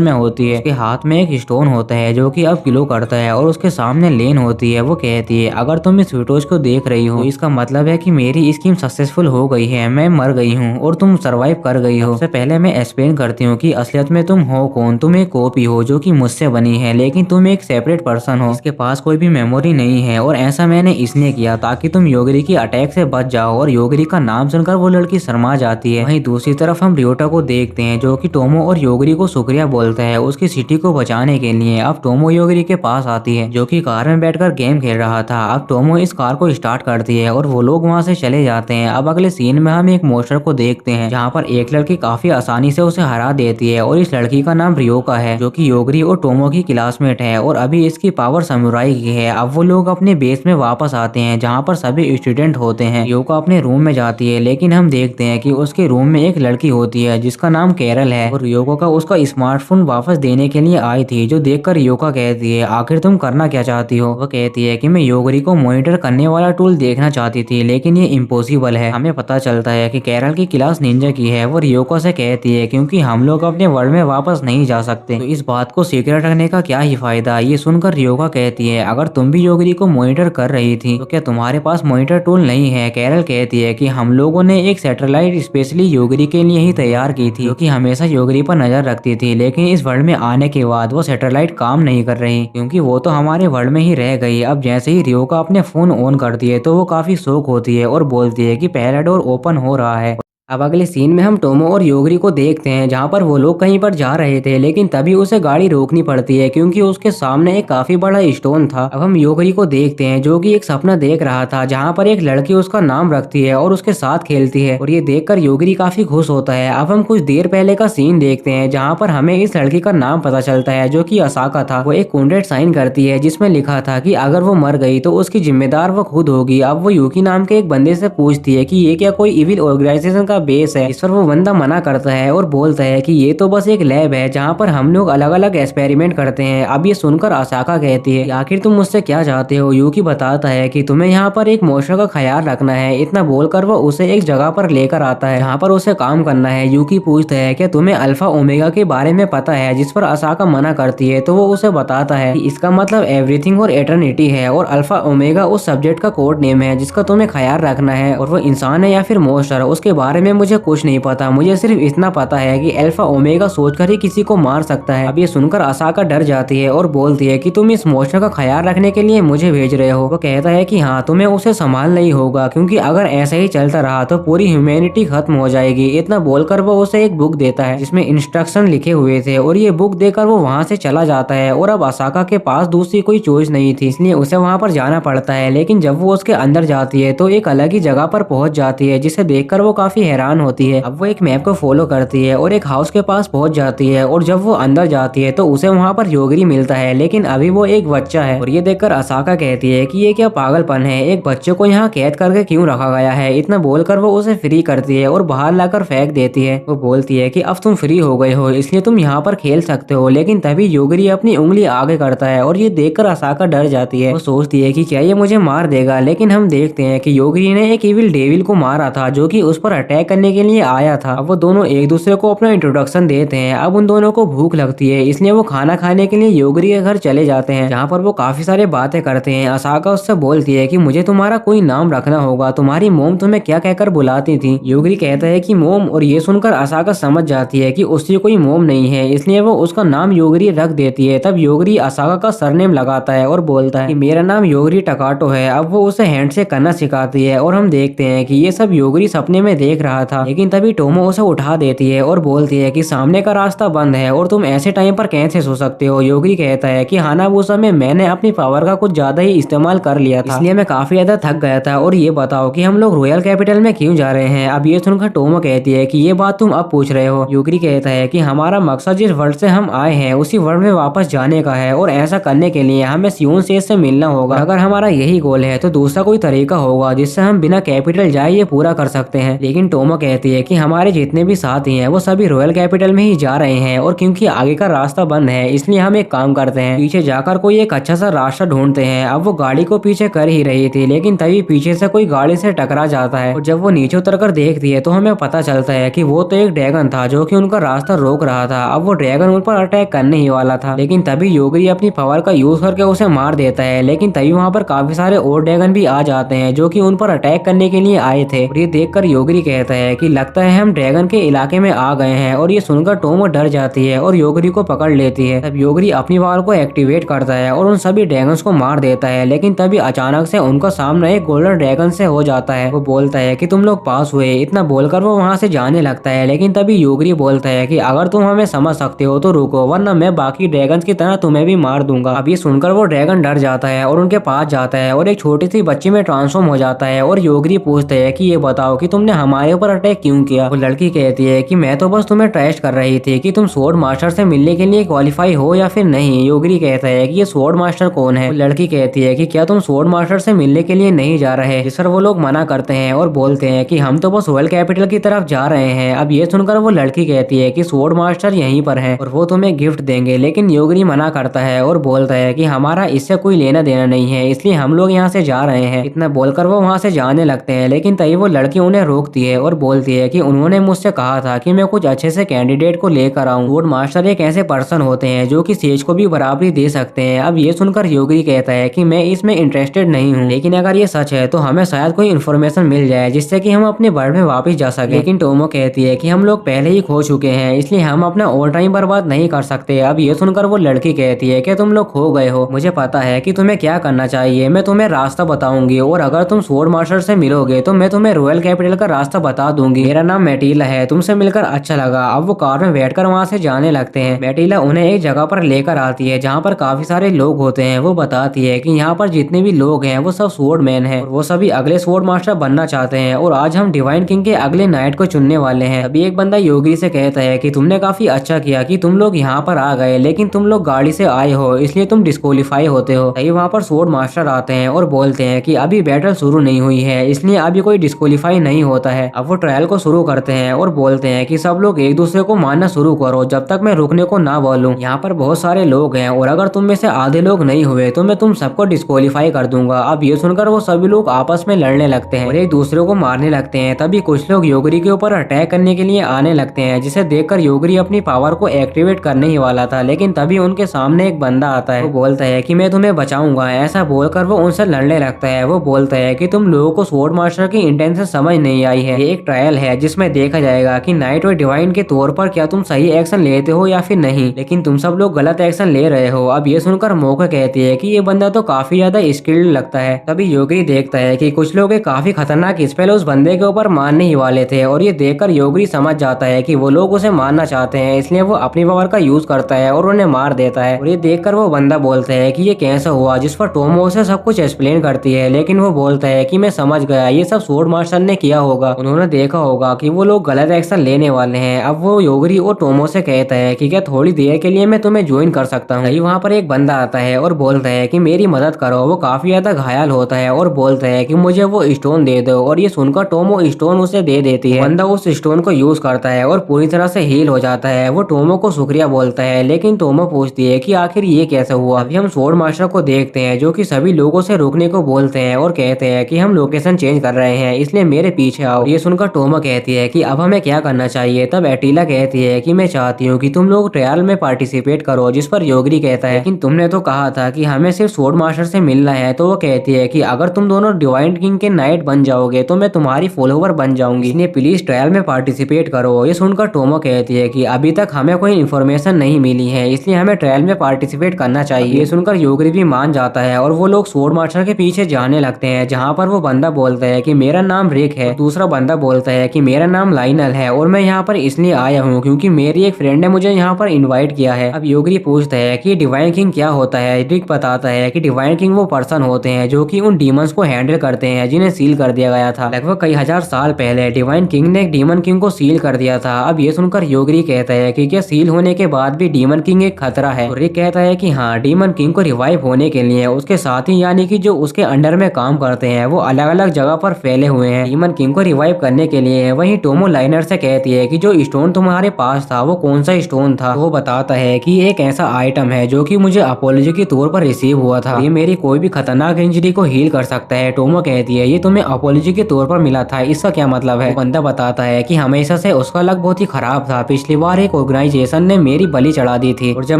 में होती है। उसके हाथ में एक स्टोन होता है जो कि अब ग्लो करता है और उसके सामने लेन होती है। वो कहती है अगर तुम इस वीटोज को देख रही हो तो इसका मतलब है कि मेरी स्कीम सक्सेसफुल हो गई है, मैं मर गई हूँ और तुम सरवाइव कर गई हो। सबसे पहले मैं एक्सप्लेन करती हूँ कि असलियत में तुम हो कौन। तुम एक कॉपी हो जो कि मुझसे बनी है, लेकिन तुम एक सेपरेट पर्सन हो। इसके पास कोई भी मेमोरी नहीं है और ऐसा मैंने इसलिए किया ताकि तुम योगरी की अटैक से बच जाओ। और योगरी का नाम सुनकर वो लड़की शर्मा जाती है। वहीं दूसरी तरफ हम रियोटा को देखते हैं जो कि टोमो और योगरी को शुक्रिया बोलता है उसकी सिटी को बचाने के लिए। अब टोमो योगरी के पास आती है जो कि कार में बैठकर गेम खेल रहा था। अब टोमो इस कार को स्टार्ट करती है और वो लोग वहाँ से चले जाते हैं। अब अगले सीन में हम एक मोस्टर को देखते हैं जहाँ पर एक लड़की काफी आसानी से उसे हरा देती है और इस लड़की का नाम रियोका है जो कि योगरी और टोमो की क्लासमेट है और अभी इसकी पावर समुराई की है। अब वो लोग अपने बेस में वापस आते हैं जहाँ पर सभी स्टूडेंट होते हैं। रियोका अपने रूम में जाती है लेकिन हम देखते हैं कि उसके रूम में एक लड़की होती है जिसका नाम कैरल है और रियोका उसका स्मार्टफोन वापस देने के लिए आई थी। जो देखकर रियोका कहती है आखिर तुम करना क्या चाहती हो। वो कहती है कि मैं योगरी को मॉनिटर करने वाला टूल देखना चाहती थी लेकिन ये इम्पॉसिबल है। हमें पता चलता है कि कैरल की क्लास निंजा की है। वो रियोका से कहती है क्योंकि हम लोग अपने वर्ल्ड में वापस नहीं जा सकते तो इस बात को सीक्रेट रखने का क्या ही फायदा। ये सुनकर रियोका कहती है अगर तुम भी योगरी को मॉनिटर कर रही थी तो क्या तुम्हारे पास मॉनिटर टूल नहीं है। कैरल कहती है कि हम लोगों ने एक सैटेलाइट स्पेशली योगरी के लिए ही तैयार की थी जो कि हमेशा योगरी पर नजर रखती थी, लेकिन इस वर्ल्ड में आने के बाद वो सैटेलाइट काम नहीं कर रही क्योंकि वो तो हमारे वर्ल्ड में ही रह गई। अब जैसे ही रियोका अपने फोन ऑन करती है तो वो काफी शॉक होती है और बोलती है कि पहला डोर ओपन हो रहा है। अब अगले सीन में हम टोमो और योगरी को देखते हैं जहाँ पर वो लोग कहीं पर जा रहे थे लेकिन तभी उसे गाड़ी रोकनी पड़ती है क्योंकि उसके सामने एक काफी बड़ा स्टोन था। अब हम योगरी को देखते हैं जो कि एक सपना देख रहा था जहाँ पर एक लड़की उसका नाम रखती है और उसके साथ खेलती है और ये देखकर योगरी काफी खुश होता है। अब हम कुछ देर पहले का सीन देखते हैं जहाँ पर हमें इस लड़की का नाम पता चलता है जो कि असाका था। वो एक कॉन्ट्रैक्ट साइन करती है जिसमें लिखा था कि अगर वो मर गई तो उसकी जिम्मेदार वो खुद होगी। अब वो यूकी नाम के एक बंदे से पूछती है कि ये क्या कोई इविल ऑर्गेनाइजेशन का बेस है। इस पर वो बंदा मना करता है और बोलता है कि ये तो बस एक लैब है जहाँ पर हम लोग अलग अलग एक्सपेरिमेंट करते हैं। अब ये सुनकर असाका कहती है आखिर तुम मुझसे क्या चाहते हो। यूकी बताता है कि तुम्हें यहाँ पर एक मोस्टर का ख्याल रखना है। इतना बोलकर वो उसे एक जगह पर लेकर आता है जहाँ पर उसे काम करना है। यूकी पूछता है क्या तुम्हें अल्फा ओमेगा के बारे में पता है, जिस पर असाका मना करती है तो वो उसे बताता है कि इसका मतलब एवरीथिंग और एटर्निटी है और अल्फा ओमेगा उस सब्जेक्ट का कोड नेम है जिसका तुम्हें ख्याल रखना है और वो इंसान है या फिर मोस्टर उसके बारे में मुझे कुछ नहीं पता। मुझे सिर्फ इतना पता है कि अल्फा ओमेगा सोचकर ही किसी को मार सकता है। अब ये सुनकर असाका डर जाती है और बोलती है कि तुम इस मोस्टर का ख्याल रखने के लिए मुझे भेज रहे हो। वो कहता है कि हाँ तुम्हें उसे संभालना ही होगा क्योंकि अगर ऐसा ही चलता रहा तो पूरी ह्यूमैनिटी खत्म हो जाएगी। इतना बोलकर वो उसे एक बुक देता है जिसमें इंस्ट्रक्शन लिखे हुए थे और ये बुक देकर वो वहाँ से चला जाता है। और अब असाका के पास दूसरी कोई चॉइस नहीं थी इसलिए उसे वहाँ पर जाना पड़ता है। लेकिन जब वो उसके अंदर जाती है तो एक अलग ही जगह पर पहुंच जाती है जिसे देखकर वो काफी हैरान होती है। अब वो एक मैप को फॉलो करती है और एक हाउस के पास पहुंच जाती है और जब वो अंदर जाती है तो उसे वहाँ पर योगरी मिलता है लेकिन अभी वो एक बच्चा है। और ये देखकर असाका कहती है कि ये क्या पागलपन है, एक बच्चे को यहाँ कैद करके क्यों रखा गया है। इतना बोलकर वो उसे फ्री करती है और बाहर लाकर फेंक देती है। वो बोलती है कि अब तुम फ्री हो गए हो इसलिए तुम यहाँ पर खेल सकते हो। लेकिन तभी योगरी अपनी उंगली आगे करता है और ये देखकर असाका डर जाती है। वो सोचती है कि क्या ये मुझे मार देगा, लेकिन हम देखते हैं कि योगरी ने एक इविल डेविल को मारा था जो कि उस पर अटैक अटैक करने के लिए आया था। अब वो दोनों एक दूसरे को अपना इंट्रोडक्शन देते हैं। अब उन दोनों को भूख लगती है, इसलिए वो खाना खाने के लिए योगरी के घर चले जाते हैं, जहाँ पर वो काफी सारे बातें करते हैं। असाका उससे बोलती है कि मुझे तुम्हारा कोई नाम रखना होगा, तुम्हारी मोम तुम्हें क्या कहकर बुलाती थी। योगरी कहता है कि मोम, और ये सुनकर असाका समझ जाती है कि उसकी कोई मोम नहीं है, इसलिए वो उसका नाम योगरी रख देती है। तब योगरी असाका का सरनेम लगाता है और बोलता है कि मेरा नाम योगरी टकाटो है। अब वो उसे हैंडशेक करना सिखाती है और हम देखते हैं कि ये सब योगरी सपने में देख रहा था, लेकिन तभी टोमो उसे उठा देती है और बोलती है कि सामने का रास्ता बंद है और तुम ऐसे टाइम पर कैसे सो सकते हो। योगरी कहता है कि हानाबुसा में मैंने अपनी पावर का कुछ ज्यादा ही इस्तेमाल कर लिया था, इसलिए मैं काफी ज्यादा थक गया था। और ये बताओ कि हम लोग रॉयल कैपिटल में क्यों जा रहे हैं। अब ये सुनकर टोमो कहती है कि ये बात तुम अब पूछ रहे हो। योगरी कहता है कि हमारा मकसद जिस वर्ल्ड से हम आए हैं उसी वर्ल्ड में वापस जाने का है, और ऐसा करने के लिए हमें सियोन सेज से मिलना होगा। अगर हमारा यही गोल है तो दूसरा कोई तरीका होगा जिससे हम बिना कैपिटल जाए ये पूरा कर सकते हैं। लेकिन टोमो कहती है कि हमारे जितने भी साथी हैं वो सभी रॉयल कैपिटल में ही जा रहे हैं, और क्योंकि आगे का रास्ता बंद है इसलिए हम एक काम करते हैं, पीछे जाकर कोई एक अच्छा सा रास्ता ढूंढते हैं। अब वो गाड़ी को पीछे कर ही रही थी, लेकिन तभी पीछे से कोई गाड़ी से टकरा जाता है, और जब वो नीचे उतरकर देखती है तो हमें पता चलता है कि वो तो एक ड्रैगन था जो कि उनका रास्ता रोक रहा था। अब वो ड्रैगन उन पर अटैक करने ही वाला था, लेकिन तभी योगरी अपनी पावर का यूज करके उसे मार देता है। लेकिन तभी वहाँ पर काफी सारे और ड्रैगन भी आ जाते हैं जो कि उन पर अटैक करने के लिए आए थे। और ये देखकर योगरी कहता है कि लगता है हम ड्रैगन के इलाके में आ गए हैं, और ये सुनकर टोमो डर जाती है और योगरी को पकड़ लेती है। तब योगरी अपनी पावर को एक्टिवेट करता है और उन सभी ड्रैगन्स को मार देता है, लेकिन तभी अचानक से उनका सामना एक गोल्डन ड्रैगन से हो जाता है। वो बोलता है कि तुम लोग पास हुए, इतना बोलकर वो वहाँ से जाने लगता है। लेकिन तभी योगरी बोलता है कि अगर तुम हमें समझ सकते हो तो रुको, वरना मैं बाकी ड्रैगन्स की तरह तुम्हें भी मार दूंगा। अब ये सुनकर वो ड्रैगन डर जाता है और उनके पास जाता है और एक छोटी सी बच्ची में ट्रांसफॉर्म हो जाता है। और योगरी पूछता है कि ये बताओ कि तुमने हमारे ऊपर अटैक क्यों किया। वो लड़की कहती है कि मैं तो बस तुम्हें टेस्ट कर रही थी कि तुम स्वॉर्ड मास्टर से मिलने के लिए क्वालिफाई हो या फिर नहीं। योगरी कहता है कि ये स्वॉर्ड मास्टर कौन है। वो लड़की कहती है कि क्या तुम स्वॉर्ड मास्टर से मिलने के लिए नहीं जा रहे। जिस पर वो लोग मना करते हैं और बोलते हैं कि हम तो बस रॉयल कैपिटल की तरफ जा रहे हैं। अब ये सुनकर वो लड़की कहती है कि स्वॉर्ड मास्टर यहीं पर है और वो तुम्हें गिफ्ट देंगे, लेकिन योगरी मना करता है और बोलता है कि हमारा इससे कोई लेना देना नहीं है, इसलिए हम लोग यहाँ से जा रहे हैं। इतना बोलकर वो वहाँ से जाने लगते हैं, लेकिन तभी वो लड़की उन्हें रोकती है और बोलती है कि उन्होंने मुझसे कहा था कि मैं कुछ अच्छे से कैंडिडेट को लेकर आऊं। स्वॉर्ड मास्टर एक ऐसे पर्सन होते हैं जो कि सेज को भी बराबरी दे सकते हैं। अब ये सुनकर योगरी कहता है कि मैं इसमें इंटरेस्टेड नहीं हूँ, लेकिन अगर ये सच है तो हमें शायद कोई इन्फॉर्मेशन मिल जाए जिससे कि हम अपने वर्ल्ड में वापस जा सके। लेकिन टोमो कहती है कि हम लोग पहले ही खो चुके हैं, इसलिए हम अपना और टाइम बर्बाद नहीं कर सकते। अब ये सुनकर वो लड़की कहती है कि तुम लोग खो गए हो, मुझे पता है कि तुम्हें क्या करना चाहिए, मैं तुम्हें रास्ता बताऊंगी, और अगर तुम स्वॉर्ड मास्टर से मिलोगे तो मैं तुम्हें रॉयल कैपिटल का रास्ता बता दूंगी। मेरा नाम मैटिला है, तुमसे मिलकर अच्छा लगा। अब वो कार में बैठकर वहाँ से जाने लगते हैं। मैटिला उन्हें एक जगह पर लेकर आती है जहाँ पर काफी सारे लोग होते हैं। वो बताती है कि यहाँ पर जितने भी लोग हैं वो सब स्वॉर्ड मैन है, और वो सभी अगले स्वॉर्ड मास्टर बनना चाहते हैं, और आज हम डिवाइन किंग के अगले नाइट को चुनने वाले हैं। अभी एक बंदा योगी से कहता है कि तुमने काफी अच्छा किया कि तुम लोग यहाँ पर आ गए, लेकिन तुम लोग गाड़ी से आए हो इसलिए तुम डिस्क्वालीफाई होते हो। तभी वहाँ पर स्वॉर्ड मास्टर आते हैं और बोलते हैं कि अभी बैटल शुरू नहीं हुई है, इसलिए अभी कोई डिस्क्वालीफाई नहीं होता है। अब वो ट्रायल को शुरू करते हैं और बोलते हैं कि सब लोग एक दूसरे को मारना शुरू करो जब तक मैं रुकने को ना बोलूं। यहाँ पर बहुत सारे लोग हैं और अगर तुम में से आधे लोग नहीं हुए तो मैं तुम सबको डिस्क्वालीफाई कर दूंगा। अब ये सुनकर वो सभी लोग आपस में लड़ने लगते हैं और एक दूसरे को मारने लगते हैं। तभी कुछ लोग योगरी के ऊपर अटैक करने के लिए आने लगते हैं, जिसे देखकर योगरी अपनी पावर को एक्टिवेट करने ही वाला था, लेकिन तभी उनके सामने एक बंदा आता है। वो बोलता है कि मैं तुम्हें बचाऊंगा। ऐसा बोलकर वो उनसे लड़ने लगता है। वो बोलता है कि तुम लोगों को स्वॉर्ड मास्टर की इंटेंशन समझ नहीं आई है, ये एक ट्रायल है जिसमें देखा जाएगा कि नाइट और डिवाइन के तौर पर क्या तुम सही एक्शन लेते हो या फिर नहीं, लेकिन तुम सब लोग गलत एक्शन ले रहे हो। अब ये सुनकर मौका कहती है कि ये बंदा तो काफी ज्यादा स्किल्ड लगता है। तभी योगरी देखता है कि कुछ लोग एक काफी खतरनाक स्पेल उस बंदे के ऊपर मारने ही वाले थे, और ये देखकर योगरी समझ जाता है कि वो लोग उसे मारना चाहते हैं, इसलिए वो अपनी पावर का यूज करता है और उन्हें मार देता है। और ये देखकर वो बंदा बोलता है कि ये कैसा हुआ, जिस पर टोमो उसे सब कुछ एक्सप्लेन करती है, लेकिन वो बोलता है कि मैं समझ गया, ये सब स्वॉर्ड मास्टर ने किया होगा, उन्होंने देखा होगा कि वो लोग गलत एक्शन लेने वाले हैं। अब वो योगरी और टोमो से कहता है कि क्या थोड़ी देर के लिए मैं तुम्हें ज्वाइन कर सकता हूँ। वहाँ पर एक बंदा आता है और बोलता है कि मेरी मदद करो। वो काफी ज्यादा घायल होता है और बोलता है कि मुझे वो स्टोन दे दो, और ये सुनकर टोमो स्टोन उसे दे देती है। बंदा उस स्टोन को यूज करता है और पूरी तरह से हील हो जाता है। वो टोमो को शुक्रिया बोलता है, लेकिन टोमो पूछती है कि आखिर ये कैसे हुआ। अभी हम स्वॉर्ड मास्टर को देखते हैं जो कि सभी लोगों से रुकने को बोलते हैं और कहते हैं कि हम लोकेशन चेंज कर रहे हैं, इसलिए मेरे पीछे आओ। ये सुनकर टोमो कहती है कि अब हमें क्या करना चाहिए। तब एटिला कहती है कि मैं चाहती हूँ कि तुम लोग ट्रायल में पार्टिसिपेट करो, जिस पर योगरी कहता है लेकिन तुमने तो कहा था कि हमें सिर्फ स्वॉर्ड मास्टर से मिलना है। तो वो कहती है कि अगर तुम दोनों डिवाइन किंग के नाइट बन जाओगे तो मैं तुम्हारी फॉलोवर बन जाऊंगी, इसलिए प्लीज ट्रायल में पार्टिसिपेट करो। ये सुनकर टोमो कहती है कि अभी तक हमें कोई इन्फॉर्मेशन नहीं मिली है, इसलिए हमें ट्रायल में पार्टिसिपेट करना चाहिए। ये सुनकर योगरी भी मान जाता है और वो लोग स्वॉर्ड मास्टर के पीछे जाने लगते हैं, जहाँ पर वो बंदा बोलता है कि मेरा नाम रिक है, दूसरा बंदा बोलता है कि मेरा नाम लाइनल है और मैं यहाँ पर इसलिए आया हूँ क्योंकि मेरी एक फ्रेंड ने मुझे यहाँ पर इनवाइट किया है। अब योगरी पूछता है कि डिवाइन किंग क्या होता है। रिक बताता है कि डिवाइन किंग वो पर्सन होते हैं जो कि उन डीमंस को हैंडल करते हैं जिन्हें सील कर दिया गया था। लगभग कई हजार साल पहले डिवाइन किंग ने एक डीमन किंग को सील कर दिया था। अब ये सुनकर योगरी कहता है कि क्या सील होने के बाद भी डीमन किंग एक खतरा है। रिक कहता है कि हाँ, डीमन किंग को रिवाइव होने के लिए उसके साथी यानी कि जो उसके अंडर में काम करते हैं वो अलग अलग जगह पर फैले हुए हैं डीमन किंग को रिवाइव करने के लिए। वहीं टोमो लाइनर से कहती है कि जो स्टोन तुम्हारे पास था वो कौन सा स्टोन था। वो बताता है कि एक ऐसा आइटम है जो कि मुझे अपोलॉजी के तौर पर रिसीव हुआ था, ये मेरी कोई भी खतरनाक इंजरी को हील कर सकता है। टोमो कहती है ये तुम्हें अपोलॉजी के तौर पर मिला था, इसका क्या मतलब है। बंदा बताता है कि हमेशा से उसका लक बहुत ही खराब था। पिछली बार एक ऑर्गेनाइजेशन ने मेरी बलि चढ़ा दी थी और जब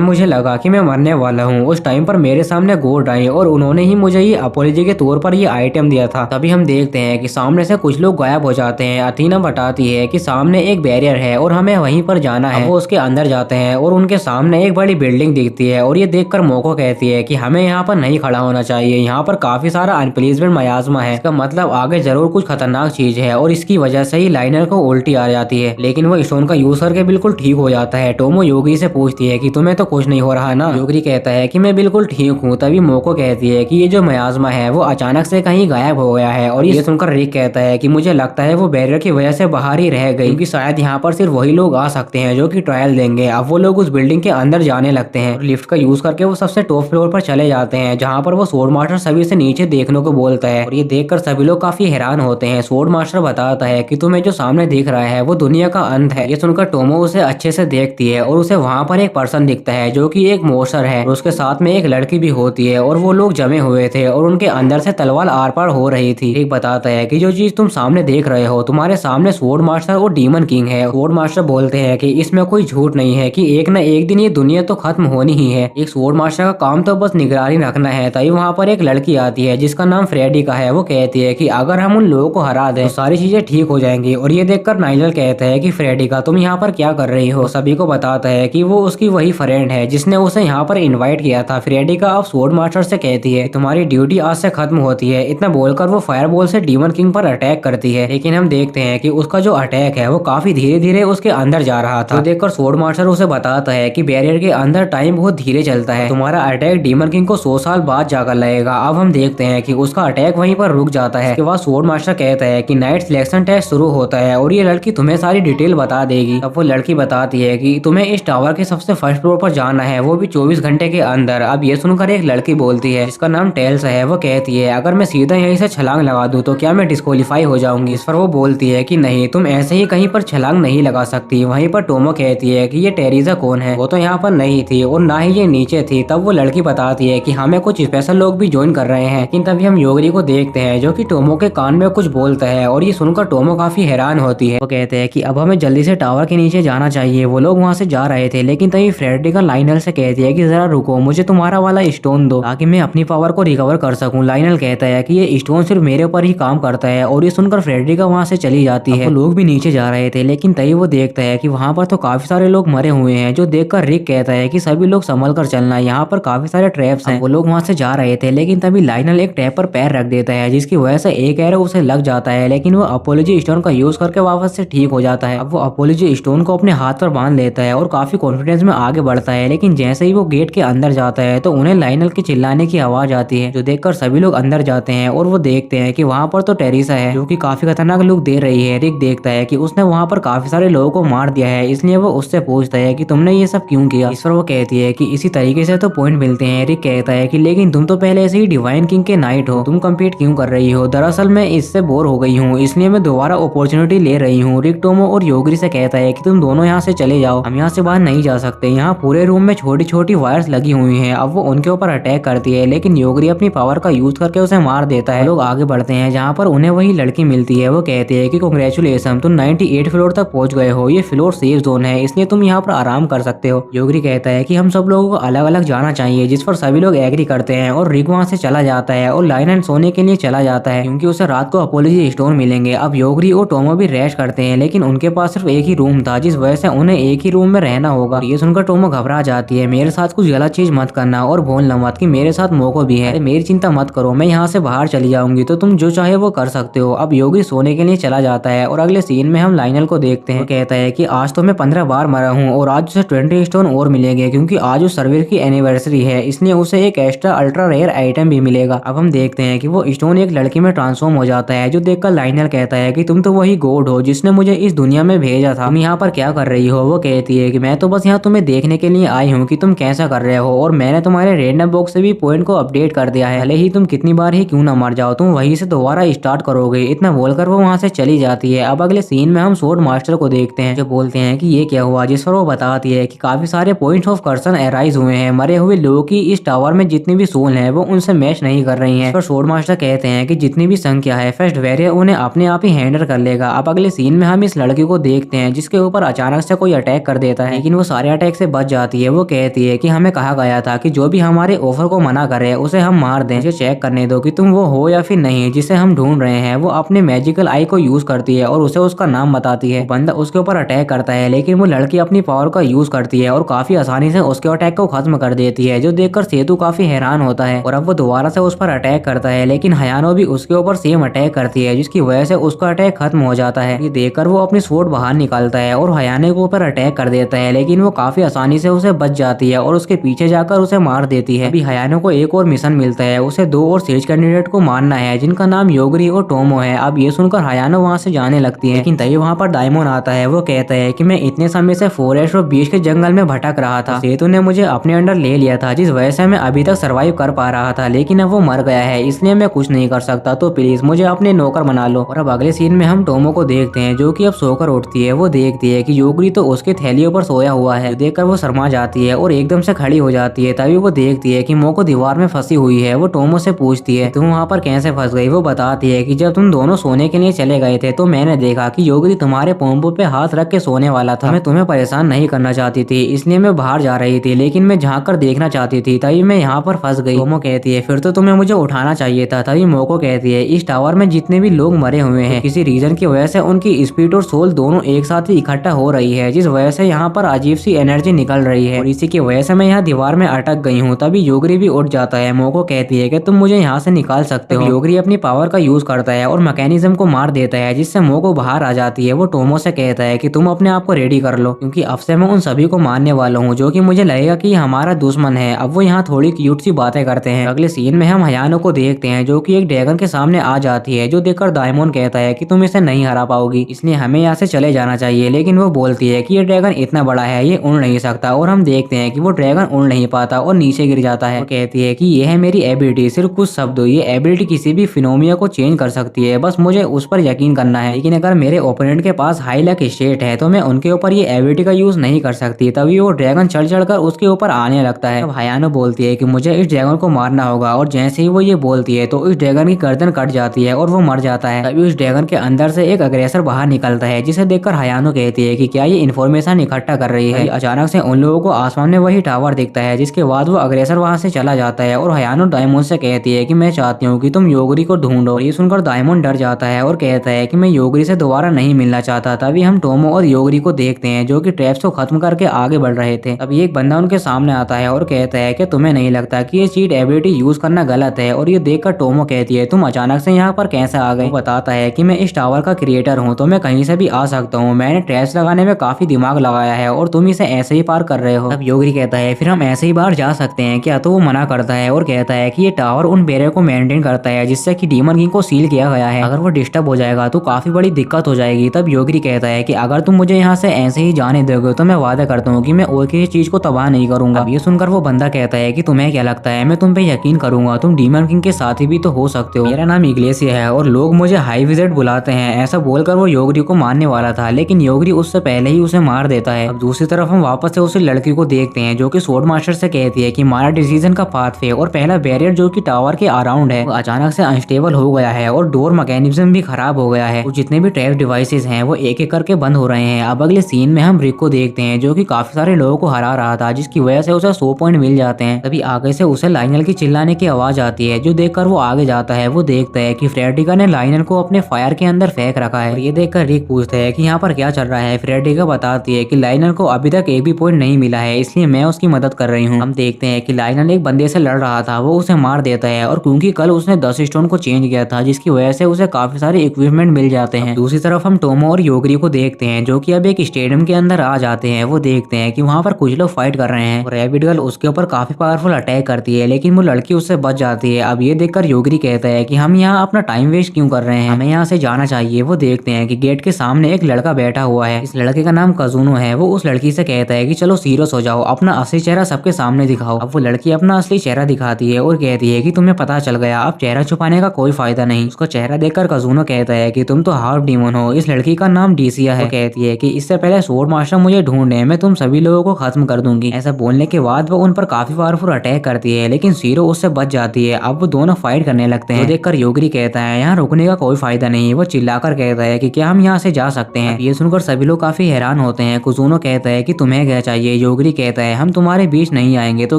मुझे लगा कि मैं मरने वाला हूँ उस टाइम पर मेरे सामने गॉड आए और उन्होंने ही मुझे ये अपोलॉजी के तौर पर ये आइटम दिया था। तभी हम देखते हैं कि सामने से कुछ लोग गायब हो जाते हैं। अथीना बताती है कि सामने एक बैरियर है और हमें वहीं पर जाना है। वो उसके अंदर जाते हैं और उनके सामने एक बड़ी बिल्डिंग दिखती है और ये देखकर मोको कहती है कि हमें यहाँ पर नहीं खड़ा होना चाहिए, यहाँ पर काफी सारा अनप्लेसमेंट मयाजमा है, इसका मतलब आगे जरूर कुछ खतरनाक चीज है और इसकी वजह से ही लाइनर को उल्टी आ जाती है। लेकिन वो स्टोन का यूज करके बिल्कुल ठीक हो जाता है। टोमो योगी से पूछती है कि तुम्हें तो कुछ नहीं हो रहा ना। योगी कहता है कि मैं बिल्कुल ठीक हूँ। तभी मोको कहती है कि ये जो मयाजमा है वो अचानक से कहीं गायब हो गया है और ये सुनकर रिक कहता है कि मुझे लगता है वो बैरियर की वजह से बाहर ही रह गई, क्योंकि शायद यहाँ पर सिर्फ वही लोग आ सकते हैं जो कि ट्रायल देंगे। अब वो लोग उस बिल्डिंग के अंदर जाने लगते हैं। लिफ्ट का यूज करके वो सबसे टॉप फ्लोर पर चले जाते हैं, जहाँ पर वो स्वॉर्ड मास्टर सभी से नीचे देखने को बोलता है और ये देखकर सभी लोग काफी हैरान होते हैं। स्वॉर्ड मास्टर बताता है कि तुम्हें जो सामने दिख रहा है वो दुनिया का अंत है। ये सुनकर टोमो उसे अच्छे से देखती है और उसे वहाँ पर एक पर्सन दिखता है जो कि एक मोशर है और उसके साथ में एक लड़की भी होती है और वो लोग जमे हुए थे और उनके अंदर से तलवार आर पार हो रही थी। एक बताता है कि जो चीज तुम सामने देख रहे हो तुम्हारे सामने स्वॉर्ड मास्टर और डीमन किंग है। स्वॉर्ड मास्टर बोलते हैं कि इसमें कोई झूठ नहीं है कि एक न एक दिन ये दुनिया तो खत्म होनी ही है। एक स्वॉर्ड मास्टर का काम तो बस निगरानी रखना है। तभी वहाँ पर एक लड़की आती है जिसका नाम फ्रेडी का है। वो कहती है कि अगर हम उन लोगों को हरा दें तो सारी चीजें ठीक हो जाएंगी और ये देखकर नाइजल कहता है कि फ्रेडी का तुम यहाँ पर क्या कर रही हो। सभी को बताता है कि वो उसकी वही फ्रेंड है जिसने उसे यहाँ पर इन्वाइट किया था। फ्रेडी का अब स्वॉर्ड मास्टर से कहती है तुम्हारी ड्यूटी आज से खत्म होती है। इतना बोलकर वो फायरबॉल से डीमन किंग पर अटैक करती है, लेकिन हम देखते हैं कि उसका जो अटैक है वो काफी धीरे धीरे उसके अंदर जा रहा था। तो देखकर स्वॉर्ड मास्टर उसे बताता है कि बैरियर के अंदर टाइम बहुत धीरे चलता है, तुम्हारा अटैक डीमन किंग को 100 साल बाद जाकर लगेगा। अब हम देखते हैं कि उसका अटैक वहीं पर रुक जाता है। उसके बाद स्वॉर्ड मास्टर कहता है कि नाइट सिलेक्शन टेस्ट शुरू होता है और ये लड़की तुम्हें सारी डिटेल बता देगी। अब वो लड़की बताती है कि तुम्हें इस टावर के सबसे फर्स्ट फ्लोर पर जाना है, वो भी 24 घंटे के अंदर। अब ये सुनकर एक लड़की बोलती है जिसका नाम टेल्स है। वो कहती है अगर मैं सीधा यहीं से छलांग लगा दूं तो क्या मैं डिस्क्वालीफाई हो जाऊंगी। इस पर वो बोलती है कि नहीं, तुम ऐसे ही कहीं पर छलांग नहीं लगा सकती। वहीं पर टोमो कहती है कि ये टेरिसा कौन है, वो तो यहाँ पर नहीं थी और ना ही ये नीचे थी। तब वो लड़की बताती है कि हमें कुछ स्पेशल लोग भी ज्वाइन कर रहे हैं। लेकिन तभी हम योगरी को देखते हैं जो कि टोमो के कान में कुछ बोलता है और ये सुनकर टोमो काफी हैरान होती है। वो कहते हैं कि अब हमें जल्दी से टावर के नीचे जाना चाहिए। वो लोग वहाँ से जा रहे थे, लेकिन तभी फ्रेडरिका लाइनल से कहती है कि जरा रुको, मुझे तुम्हारा वाला स्टोन दो ताकि मैं अपनी पावर को रिकवर कर सकूं। लाइनल कहता है कि ये स्टोन सिर्फ मेरे ऊपर ही काम करता है और ये सुनकर फ्रेडरिका वहाँ से चली जाती है। वो लोग भी नीचे जा रहे थे, लेकिन तभी वो देखता है कि वहाँ पर तो काफी सारे लोग मरे हुए हैं। जो देखकर रिक कहता है कि सभी लोग संभल कर चलना, यहाँ पर काफी सारे ट्रैप्स हैं। वो लोग वहाँ से जा रहे थे, लेकिन तभी लाइनल एक ट्रैप पर पैर रख देता है जिसकी वजह से एक एरो उसे लग जाता है, लेकिन वो अपोलॉजी स्टोन का यूज करके वापस से ठीक हो जाता है। अब वो अपोलॉजी स्टोन को अपने हाथ पर बांध लेता है और काफी कॉन्फिडेंस में आगे बढ़ता है। लेकिन जैसे ही वो गेट के अंदर जाता है तो उन्हें लाइनल के चिल्लाने की आवाज आती है, जो देखकर सभी लोग अंदर जाते हैं और वो देखते हैं कि वहाँ पर तो टेरिसा है जो कि काफी खतरनाक लुक दे रही है। रिक देखता है कि उसने वहाँ पर काफी सारे लोगों को मार दिया है, इसलिए वो उससे पूछता है कि तुमने ये सब क्यों किया। इस पर वो कहती है कि इसी तरीके से तो पॉइंट मिलते हैं। रिक कहता है कि लेकिन तुम तो पहले से ही डिवाइन किंग के नाइट हो, तुम कम्पीट क्यों कर रही हो। दरअसल मैं इससे बोर हो गई हूँ, इसलिए मैं दोबारा अपॉर्चुनिटी ले रही हूँ। रिक टोमो और योगरी से कहता है कि तुम दोनों यहाँ से चले जाओ, हम यहाँ से बाहर नहीं जा सकते। यहाँ पूरे रूम में छोटी छोटी वायर्स लगी हुई हैं। अब वो उनके ऊपर अटैक करती है, लेकिन योगरी अपनी पावर का यूज करके उसे मार देता है। लोग आगे बढ़ते हैं जहाँ पर उन्हें वही लड़की मिलती है। वो कहती है कि कांग्रेचुलेशन, तुम 98 फ्लोर तक पहुंच गए हो, ये फ्लोर सेफ जोन है, इसलिए तुम यहाँ पर आराम कर सकते हो। योगरी कहता है कि हम सब लोगों को अलग अलग जाना चाहिए, जिस पर सभी लोग एग्री करते हैं और रिक वहाँ से चला जाता है और लाइनन सोने के लिए चला जाता है क्योंकि उसे रात को अपोलॉजी स्टोन मिलेंगे। अब योगरी और टोमो भी रेस्ट करते हैं, लेकिन उनके पास सिर्फ एक ही रूम था, जिस वजह से उन्हें एक ही रूम में रहना होगा। ये सुनकर टोमो घबरा जाती है, मेरे साथ कुछ गलत चीज मत करना और बोलना मत कि मेरे साथ मोको भी है, मेरी चिंता मत करो, मैं यहाँ से बाहर चली जाऊंगी तो तुम जो चाहे वो कर सकते हो। अब योगी सोने के लिए चला जाता है और अगले सीन में हम लाइनल को देखते हैं। कहता है कि आज तो मैं 15 बार मरा हूँ और आज उसे 20 स्टोन और मिलेंगे क्योंकि आज उस सर्वर की एनिवर्सरी है, इसलिए उसे एक एक्स्ट्रा अल्ट्रा रेयर आइटम भी मिलेगा। अब हम देखते हैं कि वो स्टोन एक लड़की में ट्रांसफॉर्म हो जाता है, जो देखकर लाइनल कहता है कि तुम तो वही गॉड हो जिसने मुझे इस दुनिया में भेजा था, तुम यहाँ पर क्या कर रही हो। वो कहती है कि मैं तो बस यहाँ तुम्हें देखने के लिए आई हूँ कि तुम कैसा कर रहे हो और मैंने तुम्हारे रैंडम बॉक्स से भी पॉइंट को अपडेट कर दिया है, भले ही तुम कितनी बार ही क्यों ना मर जाओ, तुम वहीं से दोबारा स्टार्ट करोगे। इतना बोलकर वो वहाँ से चली जाती है। अब अगले सीन में हम स्वॉर्ड मास्टर को देखते हैं, जो बोलते हैं कि ये क्या हुआ, जिस पर वो बताती है कि काफी सारे पॉइंट्स ऑफ कर्सन एराइज हुए हैं, मरे हुए लोगों की इस टावर में जितनी भी सोल है वो उनसे मैच नहीं कर रही है। पर स्वॉर्ड मास्टर कहते हैं कि जितनी भी संख्या है फर्स्ट वेरियर उन्हें अपने आप ही हैंडल कर लेगा। अब अगले सीन में हम इस लड़की को देखते हैं जिसके ऊपर अचानक से कोई अटैक कर देता है, लेकिन वो सारे अटैक से बच जाती है। वो कहती है कि हमें कहा गया था कि जो भी हमारे ऑफर को मना करे उसे हम मार दें, मुझे चेक करने दो कि तुम वो हो या फिर नहीं जिसे हम ढूंढ रहे हैं। वो अपने मैजिकल आई को यूज करती है और उसे उसका नाम बताती है। बंदा उसके ऊपर अटैक करता है, लेकिन वो लड़की अपनी पावर का यूज करती है और काफी आसानी से उसके अटैक को खत्म कर देती है, जो देखकर सेतु काफी हैरान होता है। और अब वो दोबारा से उस पर अटैक करता है, लेकिन हयानो भी उसके ऊपर सेम अटैक करती है, जिसकी वजह से उसका अटैक खत्म हो जाता है। ये देखकर वो अपनी स्वॉर्ड बाहर निकालता है और हयाने के ऊपर अटैक कर देता है, लेकिन वो काफी आसानी से उसे बच जाती है और उसके पीछे जाकर उसे मार देती है। अभी हयानो को एक और मिशन मिलता है, उसे 2 और सेज कैंडिडेट को मारना है जिनका नाम योगरी और टोमो है। अब ये सुनकर हयानो वहाँ से जाने लगती है, लेकिन तभी वहाँ पर डायमोन आता है। वो कहता है कि मैं इतने समय से फॉरेस्ट और बीच के जंगल में भटक रहा था, सेतु ने मुझे अपने अंडर ले लिया था, जिस वजह से मैं अभी तक सर्वाइव कर पा रहा था, लेकिन अब वो मर गया है, इसलिए मैं कुछ नहीं कर सकता, तो प्लीज मुझे अपने नौकर बना लो। और अब अगले सीन में हम टोमो को देखते हैं, जो कि अब सोकर उठती है। वो देखती है कि योगरी तो उसके थैलियों पर सोया हुआ है, देखकर वो शर्मा जाती है और एकदम से खड़ी हो जाती है। तभी वो देखती है कि मोको दीवार में फंसी हुई है। वो टोमो से पूछती है तुम वहाँ पर कैसे फंस गई। वो बताती है कि जब तुम दोनों सोने के लिए चले गए थे तो मैंने देखा कि योगरी तुम्हारे पोम्पो पे हाथ रख के सोने वाला था। मैं तुम्हें परेशान नहीं करना चाहती थी, इसलिए मैं बाहर जा रही थी, लेकिन मैं झांक कर देखना चाहती थी, तभी मैं यहाँ पर फंस गई। टोमो कहती है फिर तो तुम्हें मुझे उठाना चाहिए था। तभी मोको कहती है इस टावर में जितने भी लोग मरे हुए हैं, किसी रीजन की वजह से उनकी स्पिरिट और सोल दोनों एक साथ ही इकट्ठा हो रही है, जिस वजह से यहाँ पर अजीब सी एनर्जी निकल रही है और इसी की वजह से मैं यहाँ दीवार में अटक गई हूँ। तभी योगरी भी उठ जाता है। मोको कहती है कि तुम मुझे यहाँ से निकाल सकते हो। योगरी अपनी पावर का यूज करता है और मैकेनिज्म को मार देता है, जिससे मोको बाहर आ जाती है। वो टोमो से कहता है कि तुम अपने आप को रेडी कर लो, क्योंकि अब से मैं उन सभी को मारने वाला हूँ जो कि मुझे लगेगा कि हमारा दुश्मन है। अब वो यहाँ थोड़ी क्यूट सी बातें करते हैं। अगले सीन में हम हयानो को देखते हैं, जो कि एक ड्रैगन के सामने आ जाती है, जो देखकर डायमोन कहता है कि तुम इसे नहीं हरा पाओगी, इसलिए हमें यहाँ से चले जाना चाहिए। लेकिन वो बोलती है कि ये ड्रैगन इतना बड़ा है, ये उड़ नहीं सकता। और हम देखते हैं कि वो ड्रैगन उड़ नहीं पाता और नीचे गिर जाता है। वो कहती है कि ये है मेरी एबिलिटी, सिर्फ कुछ शब्दों, ये एबिलिटी किसी भी फिनोमिया को चेंज कर सकती है, बस मुझे उस पर यकीन करना है। लेकिन अगर मेरे ओपोनेंट के पास हाई लक स्टेट है तो मैं उनके ऊपर ये एबिलिटी का यूज नहीं कर सकती। तभी वो ड्रैगन चढ़ चढ़कर उसके ऊपर आने लगता है। अब हयानो बोलती है कि मुझे इस ड्रैगन को मारना होगा, और जैसे ही वो ये बोलती है तो इस ड्रैगन की गर्दन कट जाती है और वो मर जाता है। तभी उस ड्रैगन के अंदर से एक अग्रेसर बाहर निकलता है, जिसे देखकर हयानो कहती है कि क्या ये इन्फॉर्मेशन इकट्ठा कर रही है। अचानक से उन लोगों को आसमान में वही टावर दिखता है, जिसके बाद वो अग्रेसर वहां से चला जाता है। और हयानो डायमंड से कहती है कि मैं चाहती हूँ कि तुम योगरी को ढूंढो। ये सुनकर डायमंड डर जाता है और कहता है कि मैं योगरी से दोबारा नहीं मिलना चाहता। तभी हम टोमो और योगरी को देखते हैं, जो कि ट्रैप्स को खत्म करके आगे बढ़ रहे थे। अभी एक बंदा उनके सामने आता है और कहता है कि तुम्हें नहीं लगता कि ये चीट एबिलिटी यूज करना गलत है। और ये देखकर टोमो कहती है तुम अचानक से यहाँ पर कैसे आ गए। बताता है कि मैं इस टावर का क्रिएटर हूँ, तो मैं कहीं से भी आ सकता हूँ, मैंने ट्रैप्स लगाने में काफी दिमाग लगाया है और तुम इसे ऐसे ही पार कर रहे हो। अब योगरी कहता है फिर हम ऐसे ही बाहर जा सकते हैं क्या। तो वो मना करता है और कहता है कि ये टावर उन बैरियर को मेंटेन करता है जिससे कि डीमन किंग को सील किया गया है, अगर वो डिस्टर्ब हो जाएगा तो काफी बड़ी दिक्कत हो जाएगी। तब योगरी कहता है कि अगर तुम मुझे यहाँ से ऐसे ही जाने दोगे तो मैं वादा करता हूँ कि मैं और किसी चीज को तबाह नहीं करूंगा। ये सुनकर वो बंदा कहता है कि तुम्हें क्या लगता है मैं तुम पे यकीन करूंगा, तुम डीमन किंग के साथी भी तो हो सकते हो, मेरा नाम इग्लेसिया है और लोग मुझे हाई विजिट बुलाते हैं। ऐसा बोलकर वो योगरी को मारने वाला था, लेकिन योगरी उससे पहले ही उसे मार देता है। अब दूसरी तरफ हम वापस से उसी लड़की को देखते हैं, जो कि स्वॉर्ड मास्टर से कहती है कि हमारा डिसीजन का पाथ वे और पहला बैरियर जो कि टावर के अराउंड है, वो अचानक से अनस्टेबल हो गया है और डोर मैकेनिज्म भी खराब खराब हो गया है। और जितने भी ट्रैप डिवाइसेस हैं वो एक एक करके बंद हो रहे हैं। अब अगले सीन में हम रिक को देखते हैं जो कि काफी सारे लोगों को हरा रहा था, जिसकी वजह से उसे 100 पॉइंट मिल जाते हैं। तभी आगे से उसे लाइनल की चिल्लाने की आवाज आती है, जो देखकर वो आगे जाता है। वो देखता है कि फ्रेडिका ने लाइनल को अपने फायर के अंदर फेंक रखा है। और ये देखकर रिक पूछता है कि यहाँ पर क्या चल रहा है। फ्रेडिका बताती है कि लाइनल को अभी तक एक भी पॉइंट नहीं मिला है, इसलिए मैं उसकी मदद कर रही हूँ। हम देखते हैं कि लाइनल एक बंदे से लड़ रहा था, वो उसे मार देता है। और क्योंकि कल उसने 10 स्टोन को चेंज किया था, जिसकी वजह से उसे काफी सारे इक्विपमेंट मिल जाते हैं। दूसरी तरफ हम टोमो और योगरी को देखते हैं जो कि अब एक स्टेडियम के अंदर आ जाते हैं। वो देखते हैं कि वहाँ पर कुछ लोग फाइट कर रहे हैं और रैबिट गर्ल उसके ऊपर काफी पावरफुल अटैक करती है, लेकिन वो लड़की उससे बच जाती है। अब ये देखकर योगरी कहता है कि हम यहाँ अपना टाइम वेस्ट क्यों कर रहे हैं, हमें यहाँ से जाना चाहिए। वो देखते हैं कि गेट के सामने एक लड़का बैठा हुआ है। इस लड़के का नाम कजुनो है। वो उस लड़की से कहता है कि चलो सीरियस हो जाओ, अपना असली चेहरा सबके सामने दिखाओ। अब वो लड़की अपना असली चेहरा दिखाती है और कहती है कि तुम्हें पता चल गया, अब चेहरा छुपाने का कोई फायदा नहीं। उसका चेहरा देखकर कजुनो कहता है कि तुम तो हाफ डीमन हो। इस लड़की का नाम डीसिया है। वो कहती है कि इससे पहले स्वॉर्ड मास्टर मुझे ढूंढे, मैं तुम सभी लोगों को खत्म कर दूंगी। ऐसा बोलने के बाद वो उन पर काफी पावरफुल अटैक करती है, लेकिन सीरो उससे बच जाती है। अब वो दोनों फाइट करने लगते हैं। तो देखकर योगरी कहता है यहाँ रुकने का कोई फायदा नहीं। वो चिल्लाकर कहता है कि क्या हम यहाँ से जा सकते हैं। ये सुनकर सभी लोग काफी हैरान होते हैं। कुजुनो कहता है कि तुम्हें क्या चाहिए। योगरी कहता है हम तुम्हारे बीच नहीं आएंगे, तो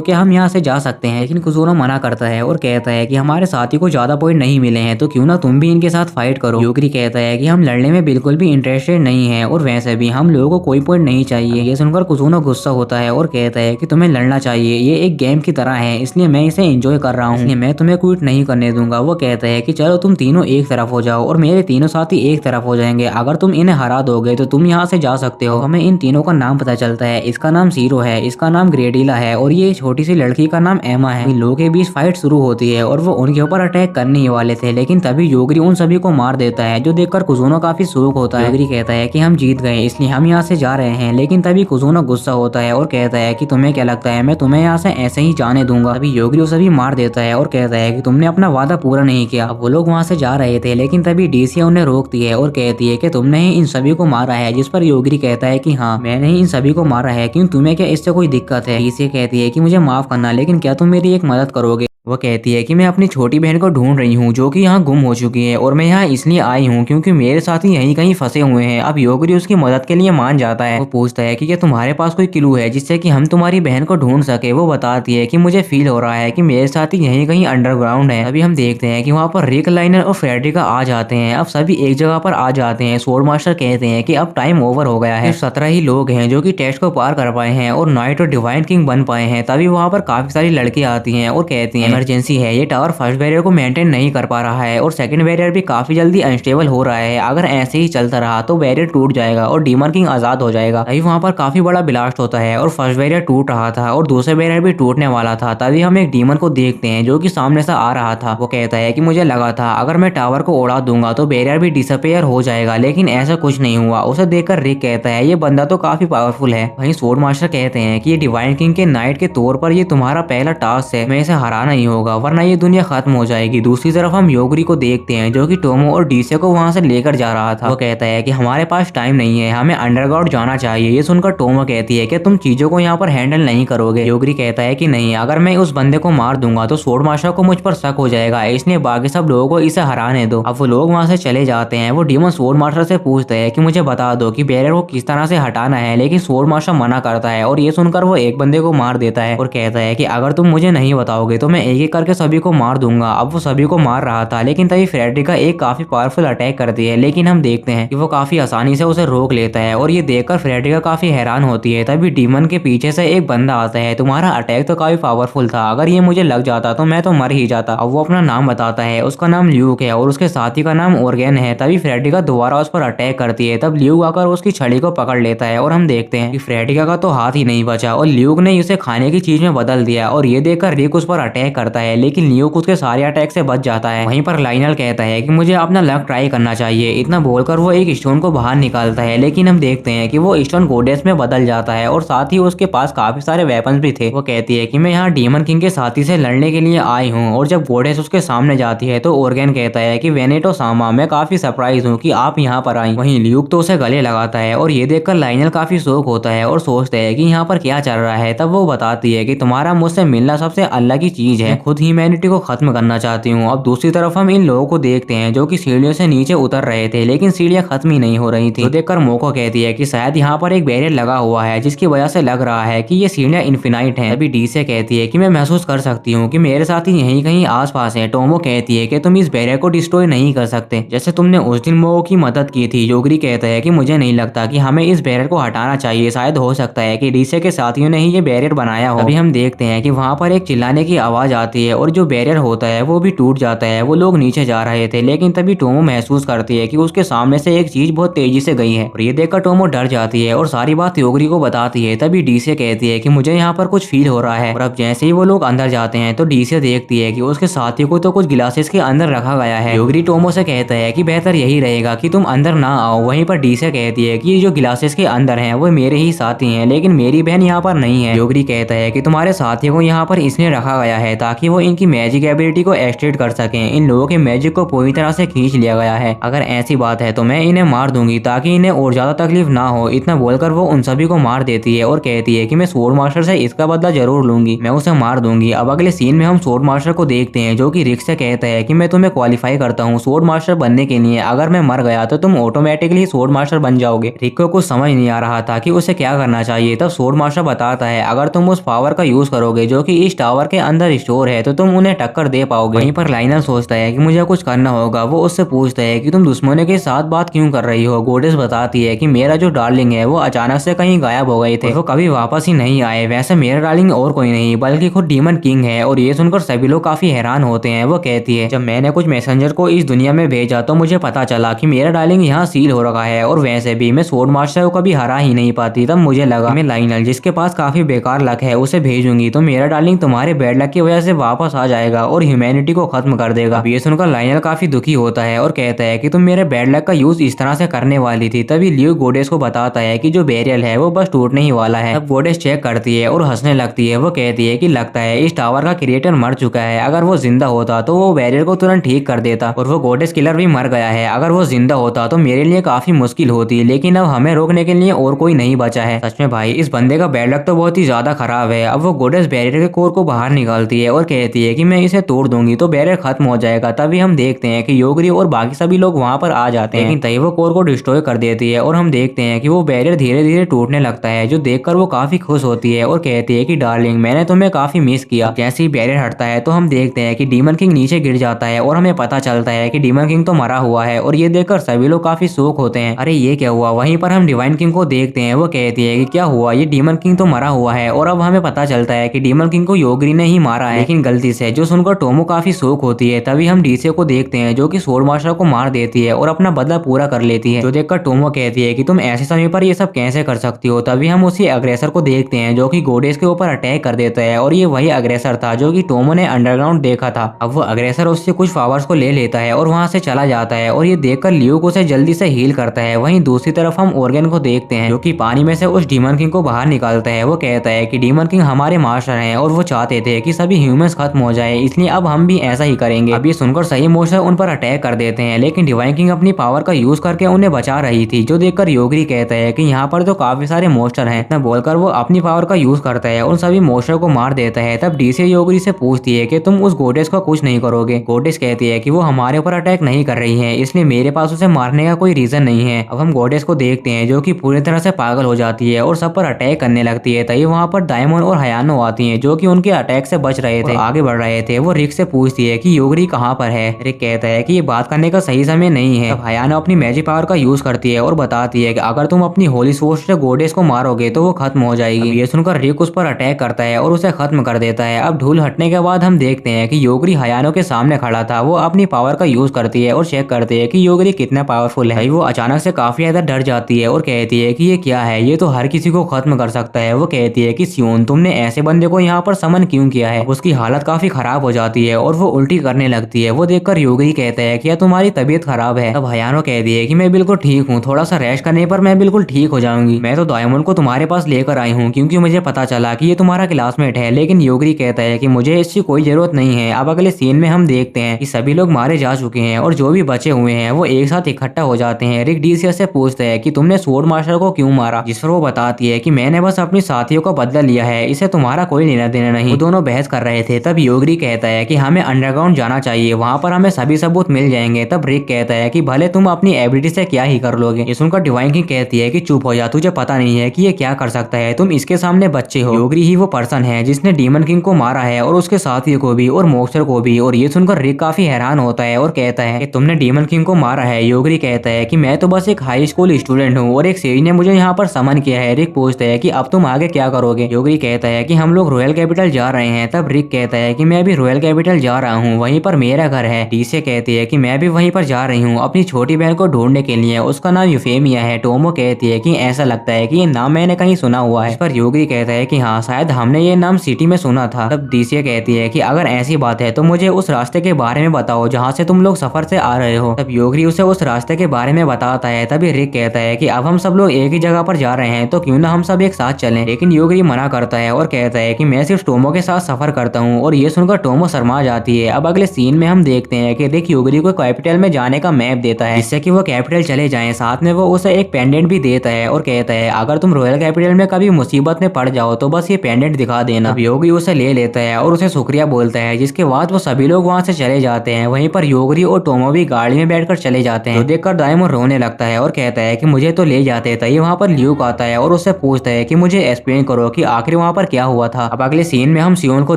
क्या हम यहाँ से जा सकते हैं। लेकिन कुजुनो मना करता है और कहता है कि हमारे साथी को ज्यादा पॉइंट नहीं मिले हैं, तो क्यों ना तुम भी इनके साथ फाइट करो। योगरी कहता है कि हम लड़ने में बिल्कुल भी इंटरेस्टेड नहीं है और वैसे भी हम लोगों को कोई पॉइंट नहीं चाहिए। ये सुनकर कुजुनो गुस्सा होता है और कहता है कि तुम्हें लड़ना चाहिए, ये एक गेम की तरह है, इसलिए मैं इसे एंजॉय कर रहा हूँ, इसलिए मैं तुम्हें क्विट नहीं करने दूंगा। वो कहता है कि चलो तुम तीनों एक तरफ हो जाओ और मेरे तीनों साथी एक तरफ हो जाएंगे। अगर तुम इन्हें हरा दोगे तो तुम यहाँ से जा सकते हो। हमें इन तीनों का नाम पता चलता है। इसका नाम सीरो है, इसका नाम ग्रेडिला है और ये छोटी सी लड़की का नाम एमा है। इन लोगों के बीच फाइट शुरू होती है और वो उनके ऊपर अटैक करने ही वाले थे, लेकिन तभी योगरी उन सभी को मार देता है, जो देखकर कुजुनो काफी शौक होता है। योगरी कहता है कि हम जीत गए, इसलिए हम यहाँ से जा रहे हैं। लेकिन तभी कुजुनो गुस्सा होता है और कहता है कि तुम्हें क्या लगता है मैं तुम्हें यहाँ से ऐसे ही जाने दूंगा। तभी योगरी उसे भी मार देता है और कहता है कि तुमने अपना वादा पूरा नहीं किया। वो लोग वहाँ से जा रहे थे, लेकिन तभी डीसिया उन्हें रोकती है और कहती है कि तुमने ही इन सभी को मारा है। जिस पर योगरी कहता है कि हाँ मैंने ही इन सभी को मारा है, क्यों तुम्हें क्या इससे कोई दिक्कत है। डीसिया कहती है कि मुझे माफ करना, लेकिन क्या तुम मेरी एक मदद करोगे। वो कहती है कि मैं अपनी छोटी बहन को ढूंढ रही हूँ जो कि यहाँ गुम हो चुकी है और मैं यहाँ इसलिए आई हूँ क्योंकि मेरे साथी यहीं कहीं फंसे हुए हैं। अब योगरी उसकी मदद के लिए मान जाता है। वो पूछता है कि क्या तुम्हारे पास कोई क्लू है जिससे कि हम तुम्हारी बहन को ढूंढ सके। वो बताती है कि मुझे फील हो रहा है कि मेरे साथी यहीं कहीं अंडरग्राउंड है। अभी हम देखते हैं कि वहाँ पर रिक, लाइनर और फ्रेडरिका आ जाते हैं। अब सभी एक जगह पर आ जाते हैं। स्वॉर्ड मास्टर कहते हैं कि अब टाइम ओवर हो गया है। 17 ही लोग हैं जो कि टेस्ट को पार कर पाए हैं और नाइट और डिवाइन किंग बन पाए हैं। तभी वहाँ पर काफी सारी लड़कियां आती हैं और कहती हैं इमरजेंसी है, ये टावर फर्स्ट बैरियर को मेंटेन नहीं कर पा रहा है और सेकंड बैरियर भी काफी जल्दी अनस्टेबल हो रहा है। अगर ऐसे ही चलता रहा तो बैरियर टूट जाएगा और डीमन किंग आजाद हो जाएगा। तभी वहाँ पर काफी बड़ा ब्लास्ट होता है और फर्स्ट बैरियर टूट रहा था और दूसरा बैरियर भी टूटने वाला था। तभी हम एक डीमन को देखते हैं जो कि सामने से आ रहा था। वो कहता है कि मुझे लगा था अगर मैं टावर को उड़ा दूंगा तो बैरियर भी डिसअपेयर हो जाएगा, लेकिन ऐसा कुछ नहीं हुआ। उसे देखकर रिक कहता है ये बंदा तो काफी पावरफुल है। वहीं स्वॉर्ड मास्टर कहते हैं कि ये डिवाइन किंग के नाइट के तौर पर ये तुम्हारा पहला टास्क है, मैं इसे हराना ही होगा वरना ये दुनिया खत्म हो जाएगी। दूसरी तरफ हम योगरी को देखते हैं जो कि टोमो और डीसे को वहां से लेकर जा रहा था। वो कहता है कि हमारे पास टाइम नहीं है, हमें अंडरग्राउंड जाना चाहिए। ये सुनकर टोमो कहती है कि तुम चीजों को यहाँ पर हैंडल नहीं करोगे। योगरी कहता है कि नहीं, अगर मैं उस बंदे को मार दूंगा तो स्वॉर्ड मास्टर को मुझ पर शक हो जाएगा, इसलिए बाकी सब लोगों को इसे हराने दो। अब वो लोग वहां से चले जाते हैं। वो डीमन स्वॉर्ड मास्टर से पूछते हैं कि मुझे बता दो कि बैरियर को किस तरह से हटाना है, लेकिन स्वॉर्ड मास्टर मना करता है और ये सुनकर वो एक बंदे को मार देता है और कहता है कि अगर तुम मुझे नहीं बताओगे तो मैं एक एक करके सभी को मार दूंगा। अब वो सभी को मार रहा था, लेकिन तभी फ्रेडरिका एक काफी पावरफुल अटैक करती है, लेकिन हम देखते हैं कि वो काफी आसानी से उसे रोक लेता है और ये देखकर फ्रेडरिका काफी हैरान होती है। तभी डीमन के पीछे से एक बंदा आता है, तुम्हारा अटैक तो काफी पावरफुल था, अगर ये मुझे लग जाता तो मैं तो मर ही जाता। अब वो अपना नाम बताता है, उसका नाम ल्यूक है और उसके साथी का नाम ऑर्गेन है। तभी फ्रेडरिका दोबारा उस पर अटैक करती है। तब ल्यूक आकर उसकी छड़ी को पकड़ लेता है और हम देखते हैं कि फ्रेडरिका का तो हाथ ही नहीं बचा और ल्यूक ने उसे खाने की चीज में बदल दिया और ये देखकर रिक उस पर अटैक करता है, लेकिन ल्यूक उसके सारे अटैक से बच जाता है। वहीं पर लाइनल कहता है कि मुझे अपना लक ट्राई करना चाहिए। इतना बोलकर वो एक स्टोन को बाहर निकालता है, लेकिन हम देखते हैं कि वो स्टोन गोडेस में बदल जाता है और साथ ही उसके पास काफी सारे वेपन्स भी थे। वो कहती है कि मैं यहाँ डीमन किंग के साथी से लड़ने के लिए आई हूँ और जब गोडेस उसके सामने जाती है तो ऑर्गेन कहता है कि वेनेटो सामा, मैं काफी सरप्राइज हूँ कि आप यहाँ पर आई। वहीं ल्यूक तो उसे गले लगाता है और ये देखकर लाइनल काफी शौक होता है और सोचता है कि यहाँ पर क्या चल रहा है। तब वो बताती है कि तुम्हारा मुझसे मिलना सबसे अल्लाह की चीज है, है, खुद ह्यूमैनिटी को खत्म करना चाहती हूँ। अब दूसरी तरफ हम इन लोगों को देखते हैं जो कि सीढ़ियों से नीचे उतर रहे थे, लेकिन सीढ़ियां खत्म ही नहीं हो रही थी। तो देखकर मोको कहती है कि शायद यहाँ पर एक बैरियर लगा हुआ है जिसकी वजह से लग रहा है कि ये सीढ़ियां इनफिनाइट हैं। तभी डी से कहती है कि मैं महसूस कर सकती हूँ कि मेरे साथी यहीं कहीं आसपास हैं। टोमो कहती है कि तुम इस बैरियर को डिस्ट्रॉय नहीं कर सकते जैसे तुमने उस दिन मोको की मदद की थी। योगरी कहता है कि मुझे नहीं लगता कि हमें इस बैरियर को हटाना चाहिए, शायद हो सकता है कि डीसे के साथियों ने ही ये बैरियर बनाया हो। अभी हम देखते हैं कि वहां पर एक चिल्लाने की आवाज आती है और जो बैरियर होता है वो भी टूट जाता है। वो लोग नीचे जा रहे थे, लेकिन तभी टोमो महसूस करती है कि उसके सामने से एक चीज बहुत तेजी से गई है और ये देखकर टोमो डर जाती है और सारी बात योगरी को बताती है। तभी डीसे कहती है कि मुझे यहाँ पर कुछ फील हो रहा है। और अब जैसे ही वो लोग अंदर जाते हैं तो डीसे देखती है कि उसके साथी को तो कुछ गिलासेस के अंदर रखा गया है। योगरी टोमो से कहता है कि बेहतर यही रहेगा कि तुम अंदर ना आओ। वहीं पर डीसे कहती है कि ये जो गिलासेस के अंदर हैं वो मेरे ही साथी हैं, लेकिन मेरी बहन यहाँ पर नहीं है। योगरी कहता है कि तुम्हारे साथी को यहाँ पर इसलिए रखा गया है ताकि वो इनकी मैजिक एबिलिटी को एक्सट्रेट कर सकें। इन लोगों के मैजिक को पूरी तरह से खींच लिया गया है। अगर ऐसी बात है तो मैं इन्हें मार दूंगी ताकि इन्हें और ज्यादा तकलीफ ना हो। इतना बोलकर वो उन सभी को मार देती है और कहती है कि मैं स्वॉर्ड मास्टर से इसका बदला जरूर लूंगी, मैं उसे मार दूंगी। अब अगले सीन में हम स्वॉर्ड मास्टर को देखते हैं जो कि रिक से कहता है कि मैं तुम्हें क्वालिफाई करता हूँ स्वॉर्ड मास्टर बनने के लिए। अगर मैं मर गया तो तुम ऑटोमेटिकली स्वॉर्ड मास्टर बन जाओगे। रिक को कुछ समझ नहीं आ रहा था कि उसे क्या करना चाहिए। तब स्वॉर्ड मास्टर बताता है अगर तुम उस पावर का यूज करोगे जो कि इस टावर के अंदर स्टोर है तो तुम उन्हें टक्कर दे पाओगे। वहीं पर लाइनर सोचता है कि मुझे कुछ करना होगा। वो उससे पूछता है कि तुम दुश्मनों के साथ बात क्यों कर रही हो। गोडेस बताती है कि मेरा जो डार्लिंग है वो अचानक से कहीं गायब हो गए थे, वो कभी वापस ही नहीं आए। वैसे मेरा डार्लिंग और कोई नहीं बल्कि खुद डीमन किंग है। और ये सुनकर सभी लोग काफी हैरान होते हैं। वो कहती है जब मैंने कुछ मैसेंजर को इस दुनिया में भेजा तो मुझे पता चला कि मेरा डार्लिंग यहाँ सील हो रखा है और वैसे भी मैं स्वॉर्ड मास्टर को कभी हरा ही नहीं पाती। तब मुझे लगा मैं लाइनर जिसके पास काफी बेकार लक है उसे भेजूंगी तो मेरा डार्लिंग तुम्हारे बैड लक की वजह से वापस आ जाएगा और ह्यूमैनिटी को खत्म कर देगा। ये सुनकर लाइनर काफी दुखी होता है और कहता है कि तुम मेरे बैड लक का यूज इस तरह से करने वाली थी। तभी लियो गोडेस को बताता है कि जो बैरियर है वो बस टूटने ही वाला है। तब गोडेस चेक करती है और हंसने लगती है। वो कहती है कि लगता है इस टावर का क्रिएटर मर चुका है, अगर वो जिंदा होता तो वो बैरियर को तुरंत ठीक कर देता। और वो गोडेस किलर भी मर गया है, अगर वो जिंदा होता तो मेरे लिए काफी मुश्किल होती, लेकिन अब हमें रोकने के लिए और कोई नहीं बचा है। सच में भाई इस बंदे का बैड लक तो बहुत ही ज्यादा खराब है। अब वो गोडेस बैरियर के कोर को बाहर निकालती है और कहती है कि मैं इसे तोड़ दूंगी तो बैरियर खत्म हो जाएगा। तभी हम देखते हैं कि योगरी और बाकी सभी लोग वहां पर आ जाते हैं, लेकिन तभी वो कोर को डिस्ट्रॉय कर देती है और हम देखते हैं कि वो बैरियर धीरे धीरे टूटने लगता है, जो देखकर वो काफी खुश होती है और कहती है कि डार्लिंग मैंने तुम्हें काफी मिस किया। जैसे ही बैरियर हटता है तो हम देखते हैं कि डीमन किंग नीचे गिर जाता है और हमें पता चलता है कि डीमन किंग तो मरा हुआ है और ये देखकर सभी लोग काफी शौक होते हैं। अरे ये क्या हुआ। वहीं पर हम डिवाइन किंग को देखते हैं। वो कहती है कि क्या हुआ, ये डीमन किंग तो मरा हुआ है। और अब हमें पता चलता है कि डीमन किंग को योगरी ने ही मारा है, लेकिन गलती से, जो सुनकर टोमो काफी शौक होती है। तभी हम डीसे को देखते हैं जो कि स्वॉर्ड मास्टर को मार देती है और अपना बदला पूरा कर लेती है, जो देखकर टोमो कहती है कि तुम ऐसे समय पर ये सब कैसे कर सकती हो। तभी हम उसी अग्रेसर को देखते हैं जो कि गोडेस के ऊपर अटैक कर देता है और ये वही अग्रेसर था जो कि टोमो ने अंडरग्राउंड देखा था। अब वो अग्रेसर उससे कुछ पावर्स को ले लेता है और वहां से चला जाता है और ये देखकर ल्यूक उसे जल्दी से हील करता है। वहीं दूसरी तरफ हम ऑर्गन को देखते हैं जो कि पानी में से उस डीमन किंग को बाहर निकालता है। वो कहता है कि डीमन किंग हमारे मास्टर हैं और वो चाहते थे कि सभी ह्यूमंस खत्म हो जाए, इसलिए अब हम भी ऐसा ही करेंगे। अब ये सुनकर सही मोस्टर उन पर अटैक कर देते हैं, लेकिन डिवाइन किंग अपनी पावर का यूज करके उन्हें बचा रही थी, जो देखकर योगरी कहता है कि यहाँ पर तो काफी सारे मोस्टर हैं। इतना बोलकर वो अपनी पावर का यूज करता है और सभी मोस्टर को मार देता है। तब डीसे योगरी से पूछती है कि तुम उस गोडेस को कुछ नहीं करोगे। गोडेस कहती है कि वो हमारे ऊपर अटैक नहीं कर रही है, इसलिए मेरे पास उसे मारने का कोई रीजन नहीं है। अब हम गोडेस को देखते हैं जो कि पूरी तरह से पागल हो जाती है और सब पर अटैक करने लगती है। तभी वहाँ पर डायमंड और हयानो आती हैं जो कि उनके अटैक से बच रहे थे, आगे बढ़ रहे थे। वो रिक से पूछती है कि योगरी कहाँ पर है। रिक कहता है कि ये बात करने का सही समय नहीं है। तब हयानो अपनी मैजिक पावर का यूज करती है और बताती है कि अगर तुम अपनी होली सोर्स से गोडेस को मारोगे तो वो खत्म हो जाएगी। ये सुनकर रिक उस पर अटैक करता है और उसे खत्म कर देता है। अब धूल हटने के बाद हम देखते हैं कि योगरी हयानो के सामने खड़ा था। वो अपनी पावर का यूज करती है और चेक करती है कि योगरी कितना पावरफुल है। वो अचानक से काफी ज्यादा डर जाती है और कहती है कि ये क्या है, ये तो हर किसी को खत्म कर सकता है। वो कहती है कि सियोन तुमने ऐसे बंदे को यहाँ पर समन क्यों किया है। उसकी हालत काफी खराब हो जाती है और वो उल्टी करने लगती है। वो देखकर योगरी कहता है कि क्या तुम्हारी तबीयत खराब है। तब हयानो कहती है कि मैं बिल्कुल ठीक हूँ, थोड़ा सा रेस्ट करने पर मैं बिल्कुल ठीक हो जाऊंगी। मैं तो डायमंड को तुम्हारे पास लेकर आई हूँ क्योंकि मुझे पता चला कि ये तुम्हारा क्लासमेट है। लेकिन योगरी कहता है कि मुझे इसकी कोई जरूरत नहीं है। अब अगले सीन में हम देखते हैं कि सभी लोग मारे जा चुके हैं और जो भी बचे हुए हैं वो एक साथ इकट्ठा हो जाते हैं। रिक डीसियस से पूछता है कि तुमने स्वॉर्ड मास्टर को क्यों मारा, जिस पर वो बताती है कि मैंने बस अपनी साथियों का बदला लिया है, इसे तुम्हारा कोई लेना देना नहीं। वो दोनों बहस कर रहे रहे थे। तब योगरी कहता है कि हमें अंडरग्राउंड जाना चाहिए, वहाँ पर हमें सभी सबूत मिल जाएंगे। तब रिक कहता है कि भले तुम अपनी एबिलिटी से क्या ही कर लोगे। ये सुनकर डिवाइन किंग कहती है कि चुप हो जा, तुझे पता नहीं है कि ये क्या कर सकता है, तुम इसके सामने बच्चे हो। योगरी ही वो पर्सन है जिसने डीमन किंग को मारा है और उसके साथियों को भी और मॉन्स्टर को भी। और ये सुनकर रिक काफी हैरान होता है और कहता है कि तुमने डीमन किंग को मारा है। योगरी कहता है कि मैं तो बस एक हाई स्कूल स्टूडेंट हूँ और एक सीढ़ी ने मुझे यहाँ पर समन किया है। रिक पूछता है कि अब तुम आगे क्या करोगे। योगरी कहता है कि हम लोग रॉयल कैपिटल जा रहे हैं। तब रिक कहता है कि मैं भी रॉयल कैपिटल जा रहा हूँ, वहीं पर मेरा घर है। डीसे कहती है कि मैं भी वहीं पर जा रही हूँ अपनी छोटी बहन को ढूंढने के लिए, उसका नाम यूफेमिया है। टोमो कहती है कि ऐसा लगता है कि ये नाम मैंने कहीं सुना हुआ है। इस पर योगरी कहता है कि हाँ, शायद हमने ये नाम सिटी में सुना था। तब डीसे कहती है कि अगर ऐसी बात है तो मुझे उस रास्ते के बारे में बताओ जहाँ से तुम लोग सफर से आ रहे हो। तब योगरी उसे उस रास्ते के बारे में बताता है। तभी रिक कहता है कि अब हम सब लोग एक ही जगह पर जा रहे हैं तो क्यों ना हम सब एक साथ चलें। लेकिन योगरी मना करता है और कहता है कि मैं सिर्फ टोमो के साथ सफर करता हूँ। और ये सुनकर टोमो शर्मा जाती है। अब अगले सीन में हम देखते हैं कि रिक योगरी को कैपिटल में जाने का मैप देता है जिससे कि वो कैपिटल चले जाएं। साथ में वो उसे एक पेंडेंट भी देता है और कहता है अगर तुम रॉयल कैपिटल में कभी मुसीबत में पड़ जाओ तो बस ये पेंडेंट दिखा देना। अब योगी उसे ले लेता है और उसे शुक्रिया बोलता है, जिसके बाद वो सभी लोग वहाँ से चले जाते हैं। वहीं पर योगरी और टोमो भी गाड़ी में बैठकर चले जाते हैं। तो देखकर डायमो रोने लगता है और कहता है कि मुझे तो ले जाते। तभी वहाँ पर ल्यूक आता है और उससे पूछता है कि मुझे एक्सप्लेन करो कि आखिर वहाँ पर क्या हुआ था। अब अगले सीन में हम सियोन को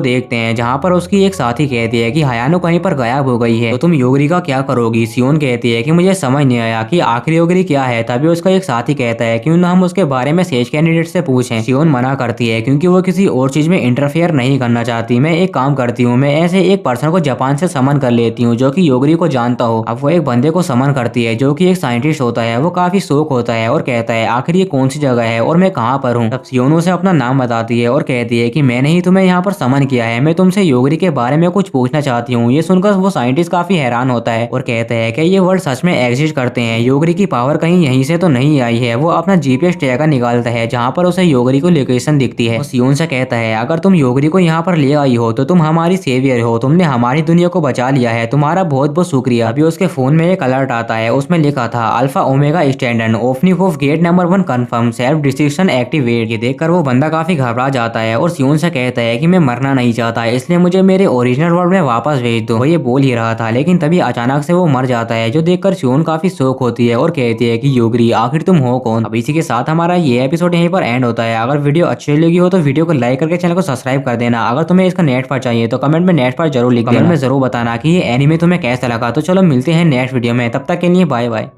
देखते हैं जहाँ पर उसकी एक साथी कहती है कि हयानो कहीं पर गायब हो गई है, तो तुम योगरी का क्या करोगी। सियोन कहती है कि मुझे समझ नहीं आया कि आखिर योगरी क्या है। तभी उसका एक साथी कहता है क्यों ना हम उसके बारे में सेज कैंडिडेट से पूछें। सियोन मना करती है क्योंकि वो किसी और चीज में इंटरफेयर नहीं करना चाहती। मैं एक काम करती हूँ, मैं ऐसे एक पर्सन को जापान से समन कर लेती हूँ जो कि योगरी को जानता हो। अब वो एक बंदे को समन करती है जो कि एक साइंटिस्ट होता है। वो काफी शौक होता है और कहता है आखिर ये कौन सी जगह है और मैं कहाँ पर हूँ। तब सियोन उसे अपना नाम बताती है और कहती है कि मैंने ही तुम्हें यहाँ पर समन किया है, मैं तुमसे योगरी के बारे में कुछ पूछना चाहती हूँ। ये सुनकर वो साइंटिस्ट काफी हैरान होता है और कहता है कि ये वर्ड सच में एग्जिस्ट करते हैं, योगरी की पावर कहीं यहीं से तो नहीं आई है। वो अपना जीपीएस ट्रैकर निकालता है जहाँ पर उसे योगरी को लोकेशन दिखती है। सियोन से कहता है अगर तुम योगरी को यहाँ पर ले आई हो तो तुम हमारी सेवियर हो, तुमने हमारी दुनिया को बचा लिया है, तुम्हारा बहुत बहुत शुक्रिया। अभी उसके फोन में एक अलर्ट आता है, उसमें लिखा था alpha omega standard opening of gate number 1 confirm, self destruction activate. ये देखकर वो बंदा काफी घबरा जाता है और सियोन से कहता है कि मैं मरना नहीं चाहता, इसलिए मुझे मेरे ओरिजिनल वर्ल्ड में वापस भेज दो। वो ये बोल ही रहा था लेकिन तभी अचानक से वो मर जाता है, जो देखकर सियोन काफी शौक होती है और कहती है कि योगरी आखिर तुम हो कौन। अब इसी के साथ हमारा ये एपिसोड यहीं पर एंड होता है। अगर वीडियो अच्छी लगी हो तो वीडियो को लाइक करके चैनल को सब्सक्राइब कर देना। अगर तुम्हें इसका नेट पर चाहिए तो कमेंट में नेट पर जरूर लिख देना। कमेंट में जरूर बताना कि ये एनीमे तुम्हें कैसा लगा। तो चलो मिलते हैं नेक्स्ट वीडियो में, तब तक के लिए बाय बाय।